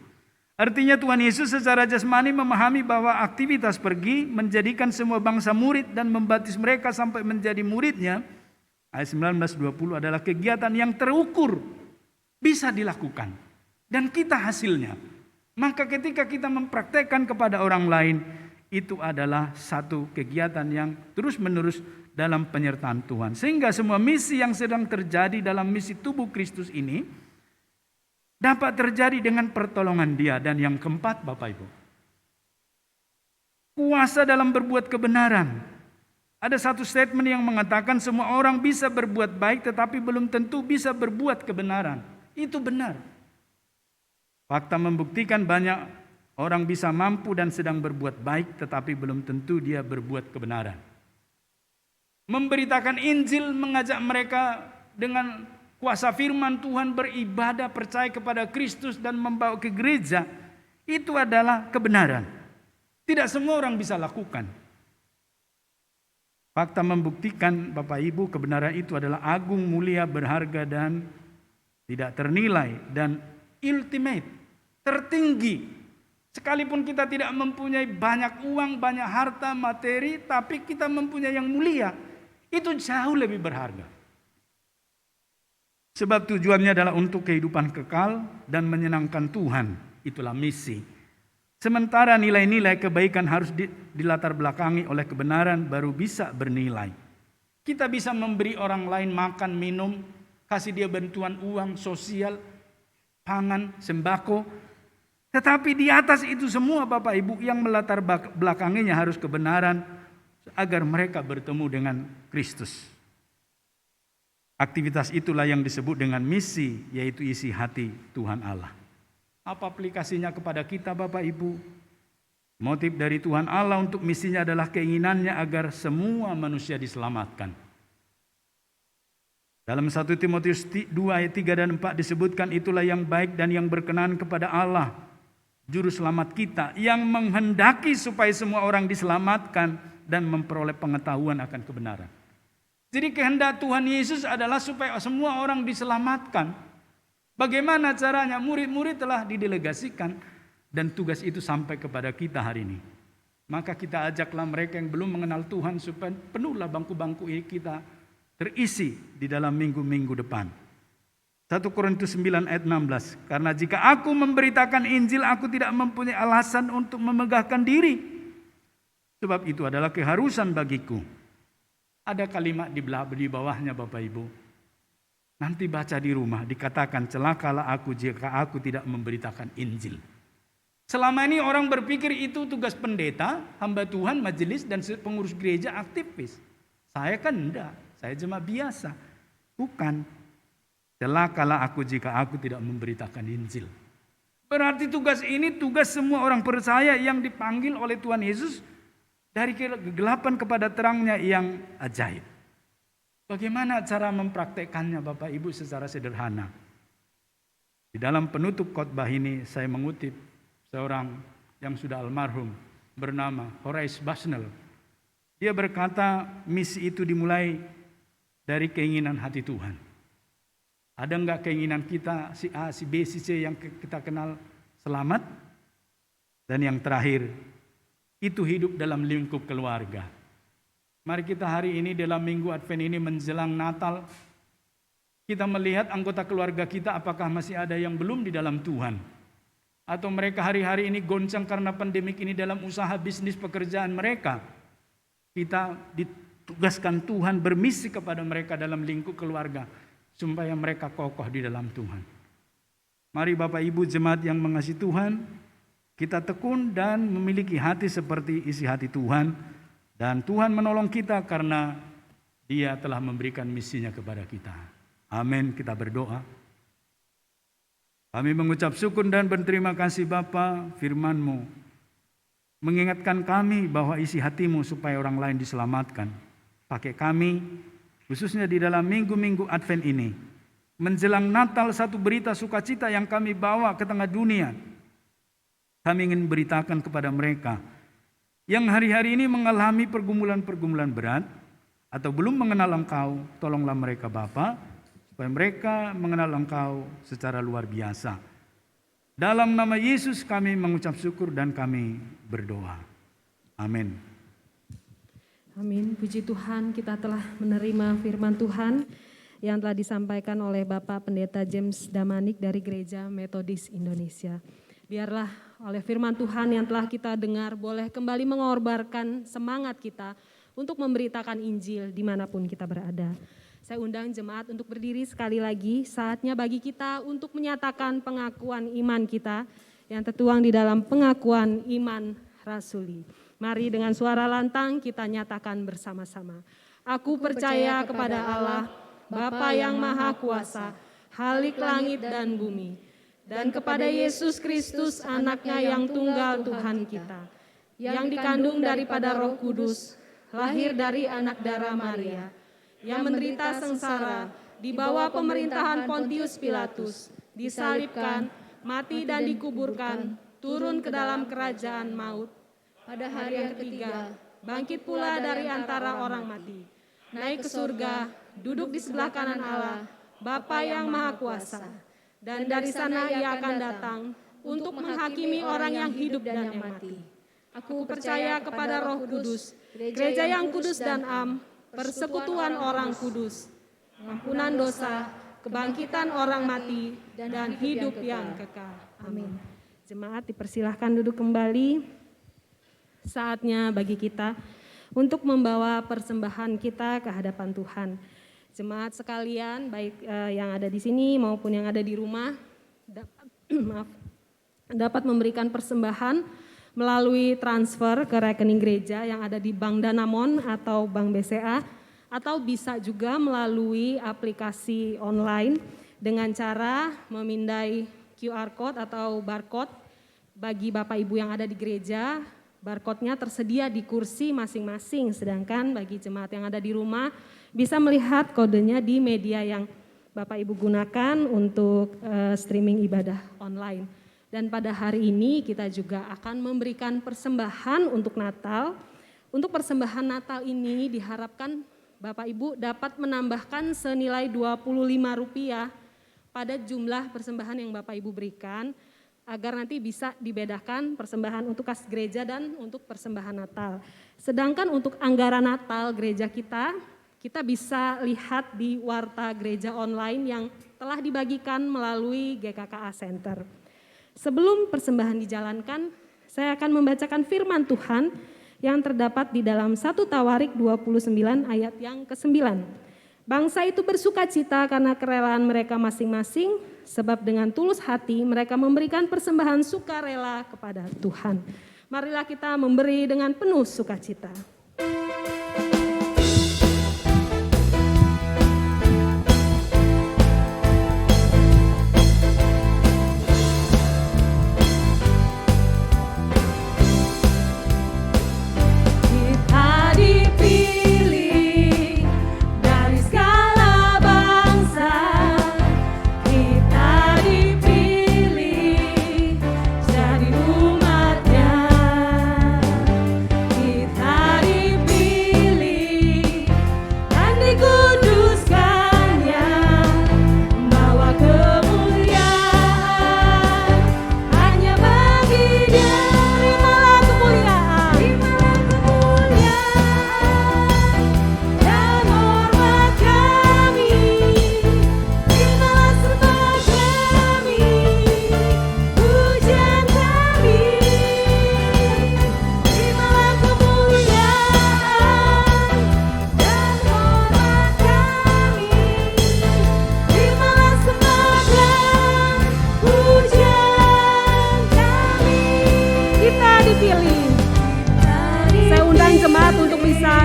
Artinya Tuhan Yesus secara jasmani memahami bahwa aktivitas pergi menjadikan semua bangsa murid dan membaptis mereka sampai menjadi muridnya, ayat 19-20 adalah kegiatan yang terukur, bisa dilakukan. Dan kita hasilnya. Maka ketika kita mempraktekkan kepada orang lain, itu adalah satu kegiatan yang terus-menerus dalam penyertaan Tuhan. Sehingga semua misi yang sedang terjadi dalam misi tubuh Kristus ini dapat terjadi dengan pertolongan Dia. Dan yang keempat, Bapak Ibu, kuasa dalam berbuat kebenaran. Ada satu statement yang mengatakan semua orang bisa berbuat baik tetapi belum tentu bisa berbuat kebenaran. Itu benar. Fakta membuktikan banyak orang bisa mampu dan sedang berbuat baik tetapi belum tentu dia berbuat kebenaran. Memberitakan Injil, mengajak mereka dengan kuasa firman Tuhan beribadah, percaya kepada Kristus dan membawa ke gereja, itu adalah kebenaran. Tidak semua orang bisa lakukan. Fakta membuktikan Bapak Ibu kebenaran itu adalah agung, mulia, berharga dan tidak ternilai dan ultimate, tertinggi. Sekalipun kita tidak mempunyai banyak uang, banyak harta, materi, tapi kita mempunyai yang mulia, itu jauh lebih berharga. Sebab tujuannya adalah untuk kehidupan kekal dan menyenangkan Tuhan. Itulah misi. Sementara nilai-nilai kebaikan harus dilatar belakangi oleh kebenaran baru bisa bernilai. Kita bisa memberi orang lain makan, minum, kasih dia bantuan uang, sosial, pangan, sembako. Tetapi di atas itu semua Bapak Ibu yang melatar belakanginya harus kebenaran agar mereka bertemu dengan Kristus. Aktivitas itulah yang disebut dengan misi, yaitu isi hati Tuhan Allah. Apa aplikasinya kepada kita Bapak Ibu? Motif dari Tuhan Allah untuk misinya adalah keinginannya agar semua manusia diselamatkan. Dalam 1 Timotius 2 ayat 3 dan 4 disebutkan itulah yang baik dan yang berkenan kepada Allah, Juru Selamat kita, yang menghendaki supaya semua orang diselamatkan dan memperoleh pengetahuan akan kebenaran. Jadi kehendak Tuhan Yesus adalah supaya semua orang diselamatkan. Bagaimana caranya? Murid-murid telah didelegasikan dan tugas itu sampai kepada kita hari ini. Maka kita ajaklah mereka yang belum mengenal Tuhan supaya penuhlah bangku-bangku ini kita terisi di dalam minggu-minggu depan. 1 Korintus 9 ayat 16. Karena jika aku memberitakan Injil, aku tidak mempunyai alasan untuk memegahkan diri. Sebab itu adalah keharusan bagiku. Ada kalimat di bawahnya Bapak Ibu. Nanti baca di rumah, dikatakan celakalah aku jika aku tidak memberitakan Injil. Selama ini orang berpikir itu tugas pendeta, hamba Tuhan, majelis dan pengurus gereja, aktivis. Saya kan enggak, saya jemaat biasa. Bukan. Celakalah aku jika aku tidak memberitakan Injil. Berarti tugas ini tugas semua orang percaya yang dipanggil oleh Tuhan Yesus dari kegelapan kepada terangnya yang ajaib. Bagaimana cara mempraktekannya Bapak Ibu secara sederhana? Di dalam penutup khotbah ini saya mengutip seorang yang sudah almarhum bernama Horace Bushnell. Dia berkata misi itu dimulai dari keinginan hati Tuhan. Ada enggak keinginan kita si A, si B, si C yang kita kenal selamat? Dan yang terakhir, itu hidup dalam lingkup keluarga. Mari kita hari ini dalam minggu Advent ini menjelang Natal, kita melihat anggota keluarga kita apakah masih ada yang belum di dalam Tuhan. Atau mereka hari-hari ini goncang karena pandemik ini dalam usaha bisnis pekerjaan mereka. Kita ditugaskan Tuhan bermisi kepada mereka dalam lingkup keluarga. Supaya mereka kokoh di dalam Tuhan. Mari Bapak Ibu jemaat yang mengasihi Tuhan, kita tekun dan memiliki hati seperti isi hati Tuhan. Dan Tuhan menolong kita karena Dia telah memberikan misinya kepada kita. Amin, kita berdoa. Kami mengucap syukur dan berterima kasih Bapa, firman-Mu mengingatkan kami bahwa isi hati-Mu supaya orang lain diselamatkan. Pakai kami, khususnya di dalam minggu-minggu Advent ini, menjelang Natal satu berita sukacita yang kami bawa ke tengah dunia. Kami ingin beritakan kepada mereka yang hari-hari ini mengalami pergumulan-pergumulan berat atau belum mengenal Engkau, tolonglah mereka Bapa, supaya mereka mengenal Engkau secara luar biasa. Dalam nama Yesus kami mengucap syukur dan kami berdoa. Amin. Amin. Puji Tuhan, kita telah menerima firman Tuhan yang telah disampaikan oleh Bapak Pendeta James Damanik dari Gereja Metodis Indonesia. Biarlah oleh firman Tuhan yang telah kita dengar, boleh kembali mengorbankan semangat kita untuk memberitakan Injil dimanapun kita berada. Saya undang jemaat untuk berdiri sekali lagi, saatnya bagi kita untuk menyatakan pengakuan iman kita yang tertuang di dalam pengakuan iman rasuli. Mari dengan suara lantang kita nyatakan bersama-sama. Aku percaya kepada Allah, Bapa yang Maha Kuasa, Khalik langit dan bumi, dan kepada Yesus Kristus anaknya yang tunggal Tuhan kita, yang dikandung daripada Roh Kudus, lahir dari anak darah Maria, yang menderita sengsara di bawah pemerintahan Pontius Pilatus, disalibkan, mati dan dikuburkan, turun ke dalam kerajaan maut. Pada hari yang ketiga, bangkit pula dari antara orang mati, naik ke surga, duduk di sebelah kanan Allah, Bapa yang Maha Kuasa. Dan dari sana ia akan datang untuk menghakimi orang yang hidup dan yang mati. Aku percaya kepada Roh Kudus, gereja yang kudus dan am, persekutuan orang kudus, ampunan dosa, kebangkitan orang mati, dan hidup yang kekal. Amin. Jemaat dipersilahkan duduk kembali. Saatnya bagi kita untuk membawa persembahan kita ke hadapan Tuhan. Jemaat sekalian, baik yang ada di sini maupun yang ada di rumah, dapat memberikan persembahan melalui transfer ke rekening gereja yang ada di Bank Danamon atau Bank BCA, atau bisa juga melalui aplikasi online dengan cara memindai QR Code atau barcode. Bagi Bapak Ibu yang ada di gereja, barcode-nya tersedia di kursi masing-masing, sedangkan bagi jemaat yang ada di rumah bisa melihat kodenya di media yang Bapak Ibu gunakan untuk streaming ibadah online. Dan pada hari ini kita juga akan memberikan persembahan untuk Natal. Untuk persembahan Natal ini diharapkan Bapak Ibu dapat menambahkan senilai Rp25 pada jumlah persembahan yang Bapak Ibu berikan, agar nanti bisa dibedakan persembahan untuk kas gereja dan untuk persembahan Natal. Sedangkan untuk anggaran Natal gereja kita bisa lihat di warta gereja online yang telah dibagikan melalui GKKA Center. Sebelum persembahan dijalankan, saya akan membacakan firman Tuhan yang terdapat di dalam 1 Tawarik 29 ayat yang ke-9. Bangsa itu bersukacita karena kerelaan mereka masing-masing, sebab dengan tulus hati mereka memberikan persembahan sukarela kepada Tuhan. Marilah kita memberi dengan penuh sukacita.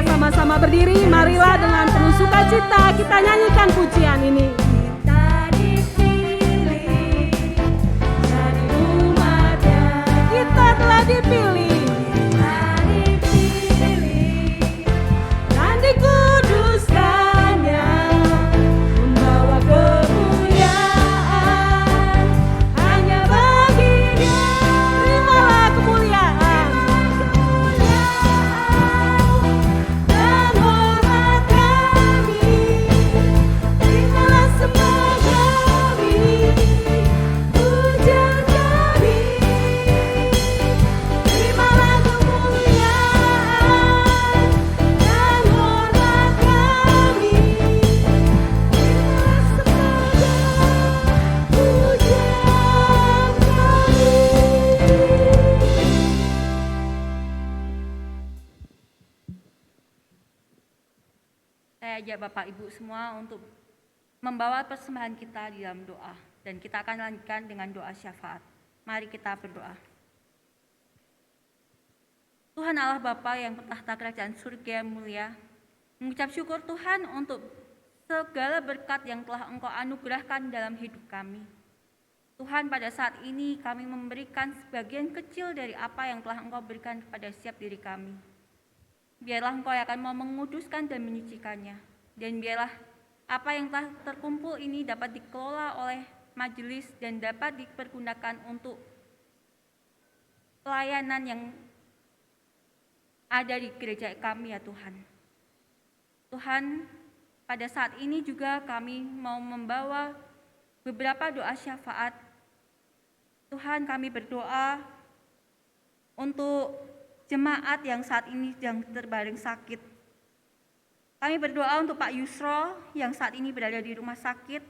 Sama-sama berdiri, marilah dengan penuh sukacita kita nyanyikan pujian ini. Kita dipilih dari umatnya. Kita telah dipilih. Kita dipilih dan dikuduskannya, membawa kemuliaan hanya bagi Dia. Terimalah kemuliaan. Terima saya ajak Bapak Ibu semua untuk membawa persembahan kita di dalam doa. Dan kita akan lanjutkan dengan doa syafaat. Mari kita berdoa. Tuhan Allah Bapa yang bertahta kerajaan surga yang mulia, mengucap syukur Tuhan untuk segala berkat yang telah Engkau anugerahkan dalam hidup kami. Tuhan, pada saat ini kami memberikan sebagian kecil dari apa yang telah Engkau berikan kepada setiap diri kami. Biarlah Engkau yang akan mau menguduskan dan menyucikannya. Dan biarlah apa yang telah terkumpul ini dapat dikelola oleh majelis dan dapat dipergunakan untuk pelayanan yang ada di gereja kami ya Tuhan. Tuhan, pada saat ini juga kami mau membawa beberapa doa syafaat. Tuhan, kami berdoa untuk jemaat yang saat ini sedang terbaring sakit. Kami berdoa untuk Pak Yusro yang saat ini berada di rumah sakit.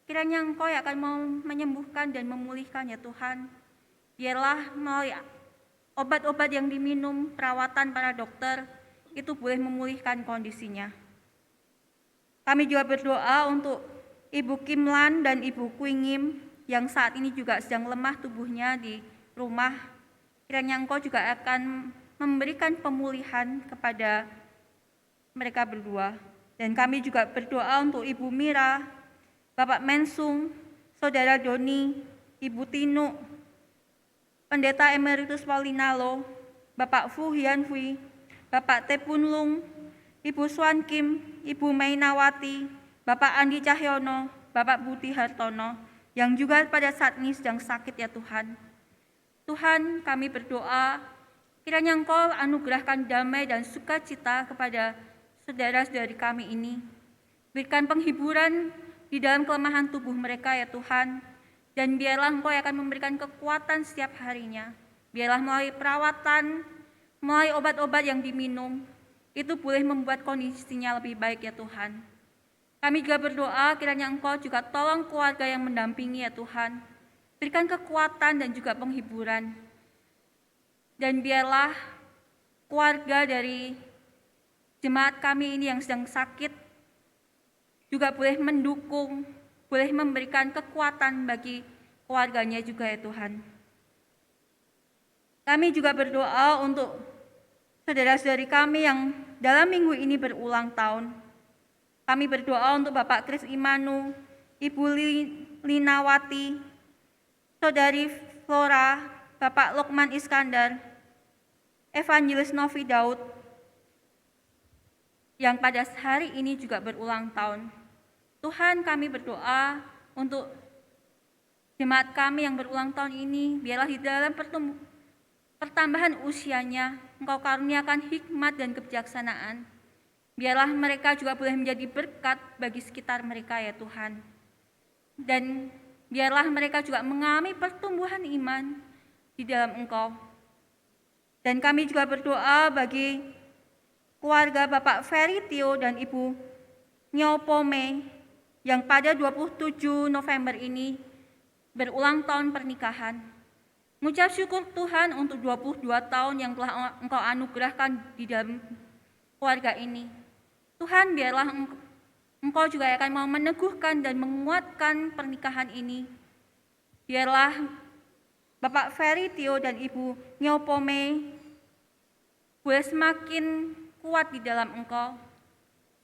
Kiranya Engkau yang akan mau menyembuhkan dan memulihkan ya Tuhan. Biarlah melalui obat-obat yang diminum, perawatan para dokter, itu boleh memulihkan kondisinya. Kami juga berdoa untuk Ibu Kimlan dan Ibu Kuingim yang saat ini juga sedang lemah tubuhnya di rumah. Kiranya Engkau juga akan memberikan pemulihan kepada mereka berdua. Dan kami juga berdoa untuk Ibu Mira, Bapak Mensung, Saudara Doni, Ibu Tinu, Pendeta Emeritus Paulinalo, Bapak Fu Hianhui, Bapak Tepunlung, Ibu Swan Kim, Ibu Mainawati, Bapak Andi Cahyono, Bapak Budi Hartono, yang juga pada saat ini sedang sakit ya Tuhan. Tuhan, kami berdoa, kiranya Engkau anugerahkan damai dan sukacita kepada saudara-saudari kami ini. Berikan penghiburan di dalam kelemahan tubuh mereka ya Tuhan, dan biarlah Engkau yang akan memberikan kekuatan setiap harinya. Biarlah melalui perawatan, melalui obat-obat yang diminum, itu boleh membuat kondisinya lebih baik ya Tuhan. Kami juga berdoa kiranya Engkau juga tolong keluarga yang mendampingi ya Tuhan. Berikan kekuatan dan juga penghiburan. Dan biarlah keluarga dari jemaat kami ini yang sedang sakit juga boleh mendukung, boleh memberikan kekuatan bagi keluarganya juga ya Tuhan. Kami juga berdoa untuk saudara-saudari kami yang dalam minggu ini berulang tahun. Kami berdoa untuk Bapak Kris Imanu, Ibu Linawati, Saudari Flora, Bapak Lukman Iskandar, Evangelis Novi Daud, yang pada hari ini juga berulang tahun. Tuhan, kami berdoa untuk jemaat kami yang berulang tahun ini, biarlah di dalam pertambahan usianya, Engkau karuniakan hikmat dan kebijaksanaan. Biarlah mereka juga boleh menjadi berkat bagi sekitar mereka ya Tuhan. Dan biarlah mereka juga mengalami pertumbuhan iman di dalam Engkau. Dan kami juga berdoa bagi keluarga Bapak Ferry Tio dan Ibu Nyopome yang pada 27 November ini berulang tahun pernikahan. Mengucap syukur Tuhan untuk 22 tahun yang telah Engkau anugerahkan di dalam keluarga ini. Tuhan, biarlah Engkau juga akan mau meneguhkan dan menguatkan pernikahan ini. Biarlah Bapak Ferry Tio dan Ibu Nyopome boleh semakin kuat di dalam Engkau.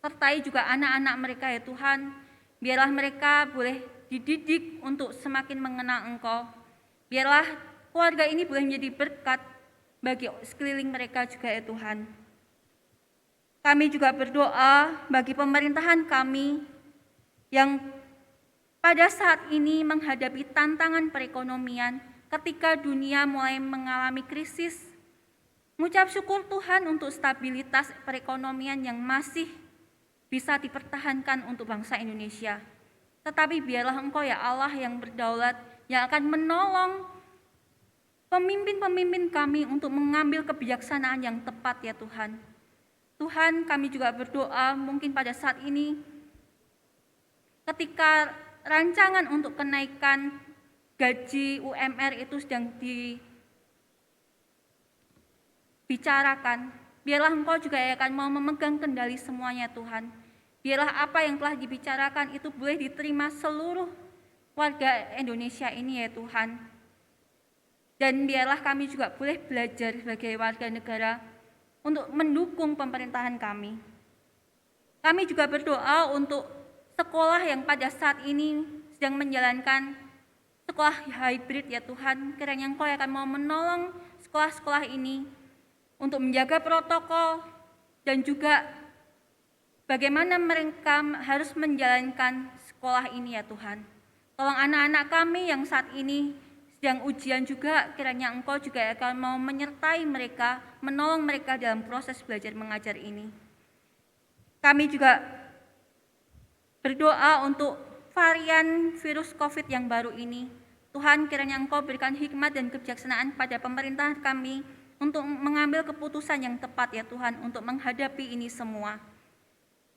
Sertai juga anak-anak mereka ya Tuhan. Biarlah mereka boleh dididik untuk semakin mengenal Engkau. Biarlah keluarga ini boleh menjadi berkat bagi sekeliling mereka juga ya Tuhan. Kami juga berdoa bagi pemerintahan kami yang pada saat ini menghadapi tantangan perekonomian ketika dunia mulai mengalami krisis. Mengucap syukur Tuhan untuk stabilitas perekonomian yang masih bisa dipertahankan untuk bangsa Indonesia. Tetapi biarlah Engkau ya Allah yang berdaulat, yang akan menolong pemimpin-pemimpin kami untuk mengambil kebijaksanaan yang tepat ya Tuhan. Tuhan, kami juga berdoa mungkin pada saat ini ketika rancangan untuk kenaikan gaji UMR itu sedang dibicarakan, biarlah Engkau juga akan mau memegang kendali semuanya Tuhan. biarlah apa yang telah dibicarakan itu boleh diterima seluruh warga Indonesia ini ya Tuhan. Dan biarlah kami juga boleh belajar sebagai warga negara untuk mendukung pemerintahan kami. Kami juga berdoa untuk sekolah yang pada saat ini sedang menjalankan sekolah hybrid ya Tuhan. Kiranya Engkau akan mau menolong sekolah-sekolah ini untuk menjaga protokol dan juga bagaimana mereka harus menjalankan sekolah ini ya Tuhan. Tolong anak-anak kami yang saat ini sedang ujian juga, kiranya Engkau juga akan mau menyertai mereka, menolong mereka dalam proses belajar mengajar ini. Kami juga berdoa untuk varian virus COVID yang baru ini. Tuhan, kiranya Engkau berikan hikmat dan kebijaksanaan pada pemerintahan kami untuk mengambil keputusan yang tepat ya Tuhan, untuk menghadapi ini semua.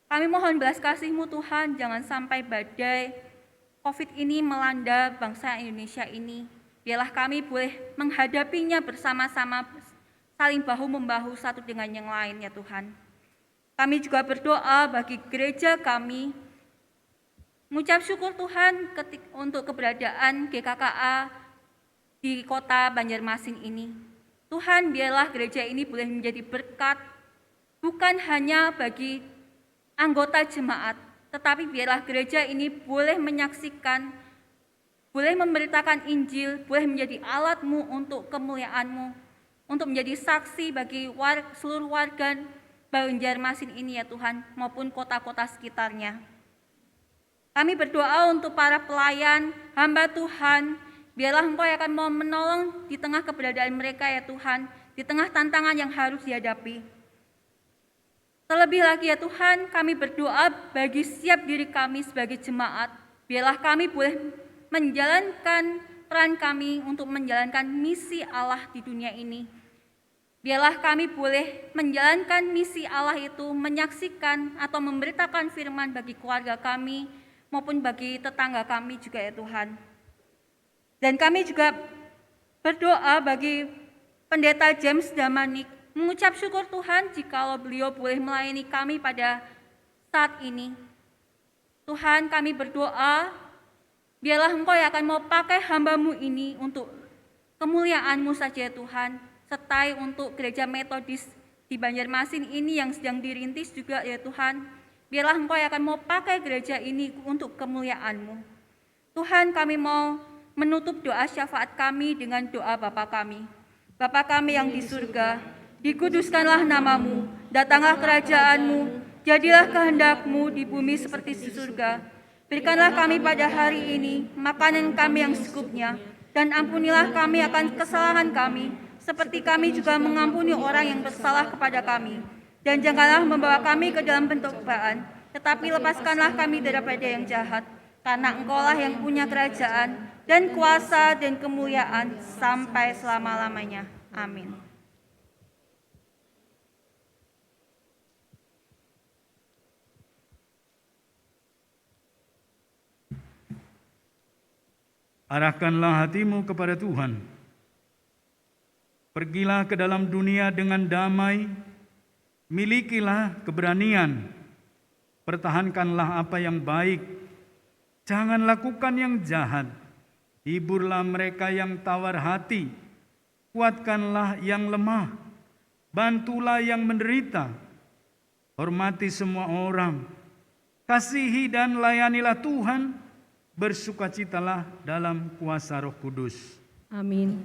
Kami mohon belas kasih-Mu Tuhan, jangan sampai badai COVID ini melanda bangsa Indonesia ini. Biarlah kami boleh menghadapinya bersama-sama, saling bahu-membahu satu dengan yang lain ya Tuhan. Kami juga berdoa bagi gereja kami, mengucap syukur Tuhan untuk keberadaan GKKA di kota Banjarmasin ini. Tuhan, biarlah gereja ini boleh menjadi berkat, bukan hanya bagi anggota jemaat, tetapi biarlah gereja ini boleh menyaksikan, boleh memberitakan Injil, boleh menjadi alat-Mu untuk kemuliaan-Mu, untuk menjadi saksi bagi seluruh warga Banjarmasin ini ya Tuhan, maupun kota-kota sekitarnya. Kami berdoa untuk para pelayan, hamba Tuhan, biarlah Engkau yang akan mau menolong di tengah keberadaan mereka ya Tuhan, di tengah tantangan yang harus dihadapi. Terlebih lagi ya Tuhan, kami berdoa bagi siap diri kami sebagai jemaat, biarlah kami boleh menjalankan peran kami untuk menjalankan misi Allah di dunia ini. Biarlah kami boleh menjalankan misi Allah itu, menyaksikan atau memberitakan firman bagi keluarga kami, maupun bagi tetangga kami juga ya Tuhan. Dan kami juga berdoa bagi Pendeta James Damanik, mengucap syukur Tuhan jikalau beliau boleh melayani kami pada saat ini. Tuhan, kami berdoa, biarlah Engkau yang akan mau pakai hamba-Mu ini untuk kemuliaan-Mu saja ya Tuhan, sertai untuk gereja Metodis di Banjarmasin ini yang sedang dirintis juga ya Tuhan. Biarlah Engkau yang akan mau pakai gereja ini untuk kemuliaan-Mu. Tuhan, kami mau menutup doa syafaat kami dengan doa Bapa kami. Bapa kami yang di surga, dikuduskanlah nama-Mu, datanglah kerajaan-Mu, jadilah kehendak-Mu di bumi seperti di surga. Berikanlah kami pada hari ini makanan kami yang secukupnya, dan ampunilah kami akan kesalahan kami, seperti kami juga mengampuni orang yang bersalah kepada kami. Dan janganlah membawa kami ke dalam pencobaan, tetapi lepaskanlah kami daripada yang jahat, karena Engkau-lah yang punya kerajaan, dan kuasa, dan kemuliaan, sampai selama-lamanya. Amin. Arahkanlah hatimu kepada Tuhan. Pergilah ke dalam dunia dengan damai, milikilah keberanian, pertahankanlah apa yang baik, jangan lakukan yang jahat, hiburlah mereka yang tawar hati, kuatkanlah yang lemah, bantulah yang menderita, hormati semua orang, kasihi dan layanilah Tuhan, bersukacitalah dalam kuasa Roh Kudus. Amin.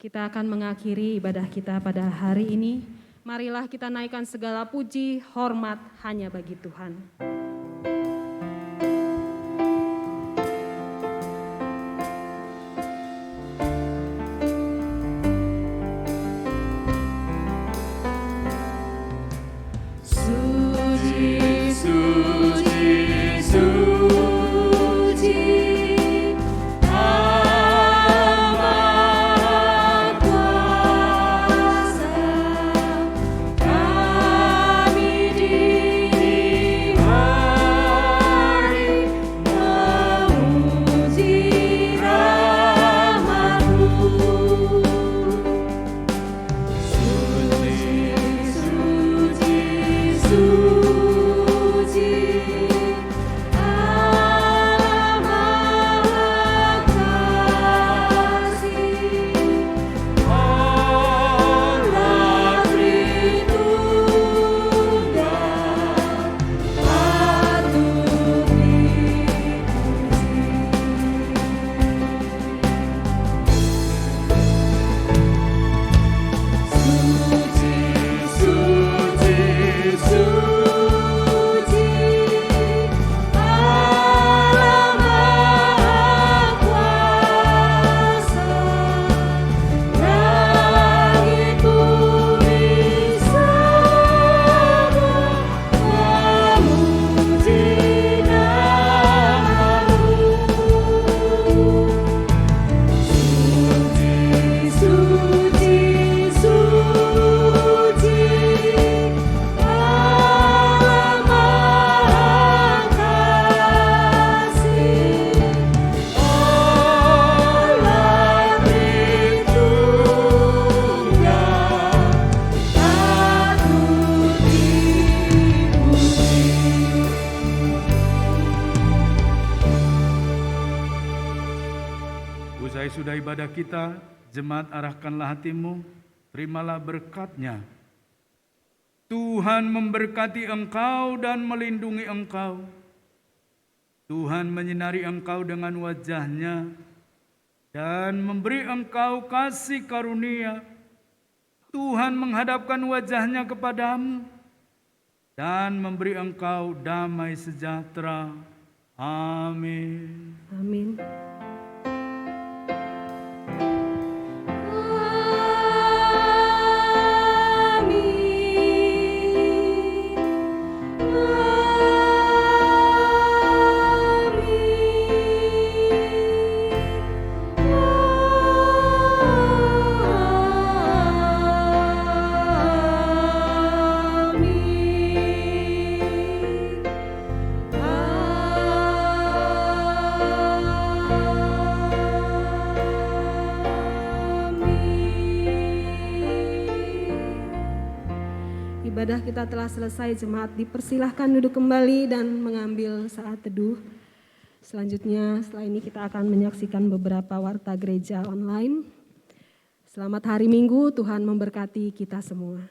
Kita akan mengakhiri ibadah kita pada hari ini. Marilah kita naikkan segala puji, hormat hanya bagi Tuhan. Kami di ibadah kita. Jemaat, arahkanlah hatimu, terimalah berkat-Nya. Tuhan memberkati engkau dan melindungi engkau. Tuhan menyinari engkau dengan wajah-Nya dan memberi engkau kasih karunia. Tuhan menghadapkan wajah-Nya kepadamu dan memberi engkau damai sejahtera. Amin. Amin. Ibadah kita telah selesai, jemaat dipersilahkan duduk kembali dan mengambil saat teduh. Selanjutnya setelah ini kita akan menyaksikan beberapa warta gereja online. Selamat hari Minggu, Tuhan memberkati kita semua.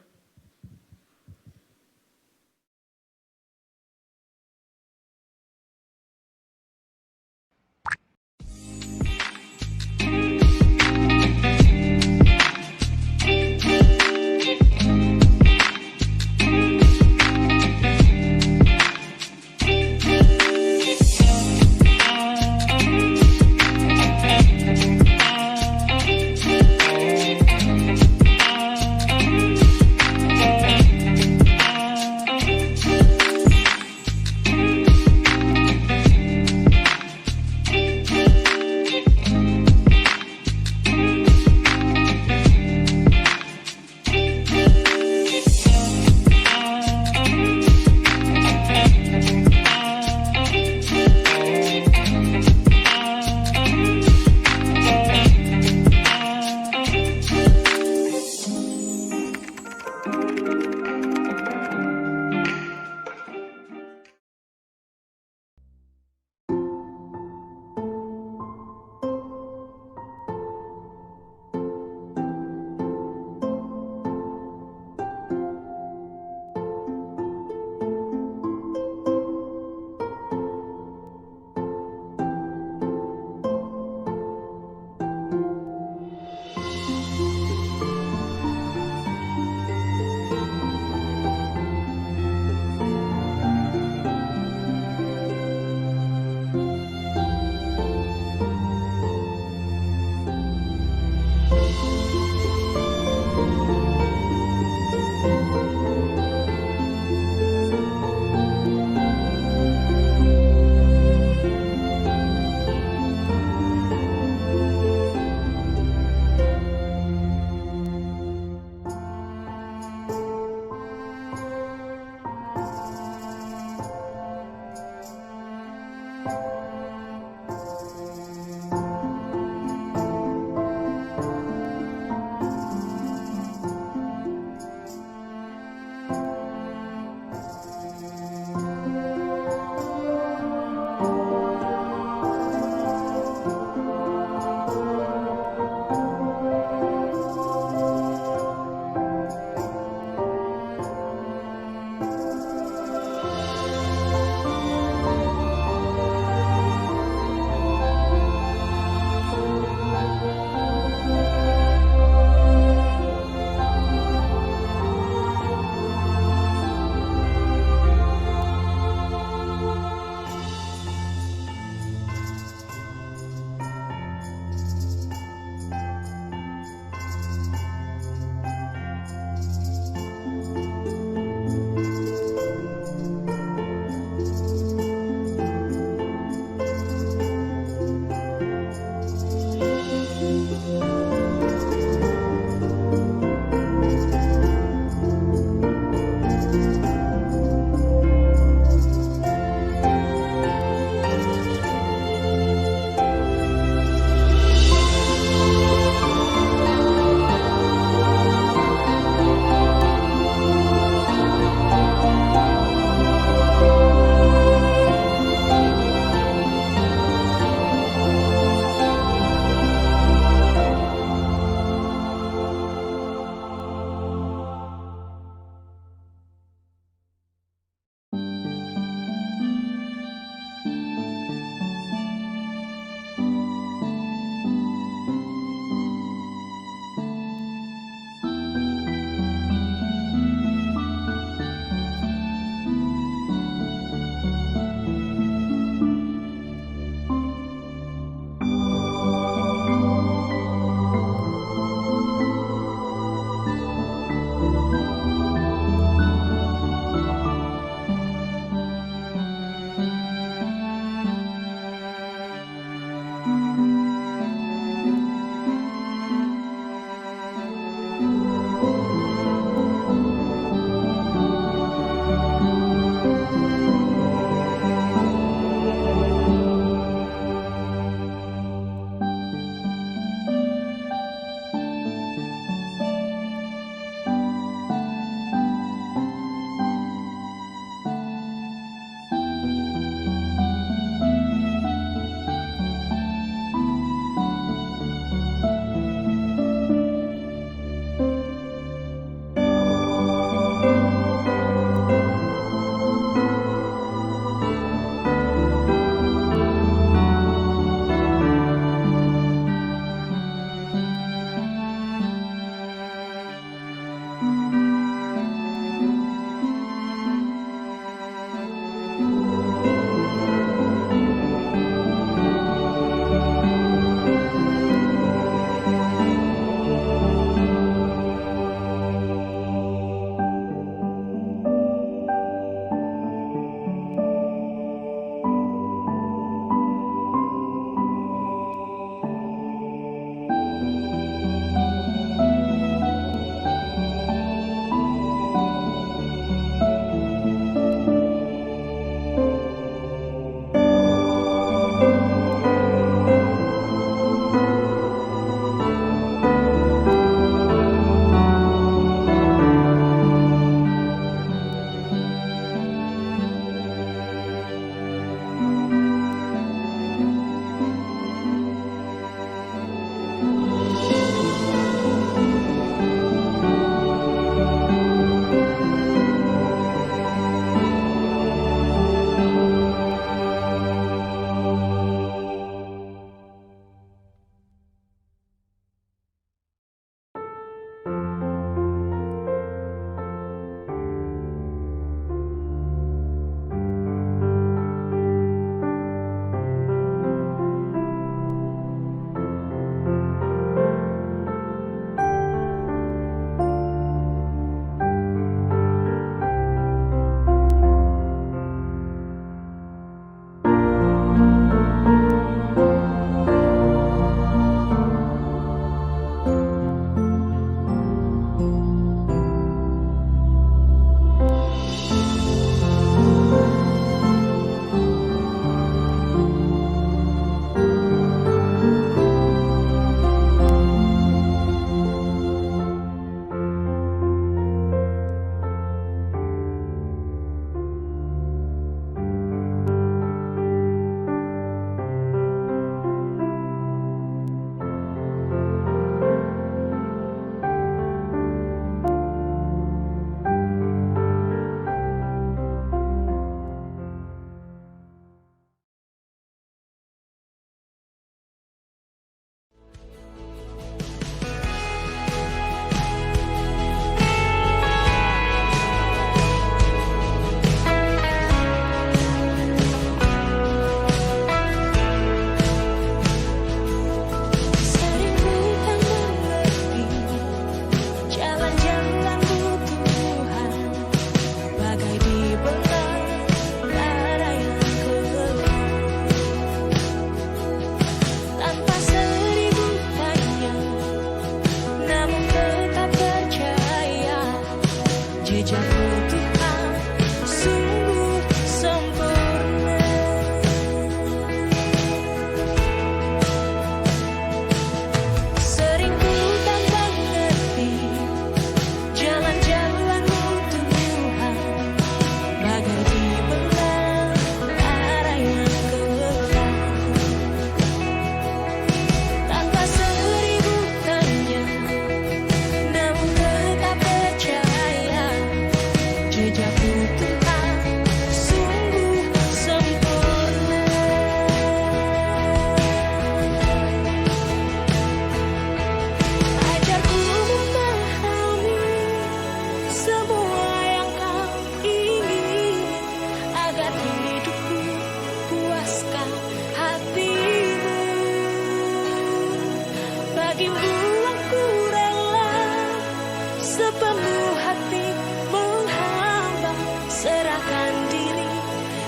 sepenuh hati menghamba, serahkan diri,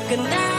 kena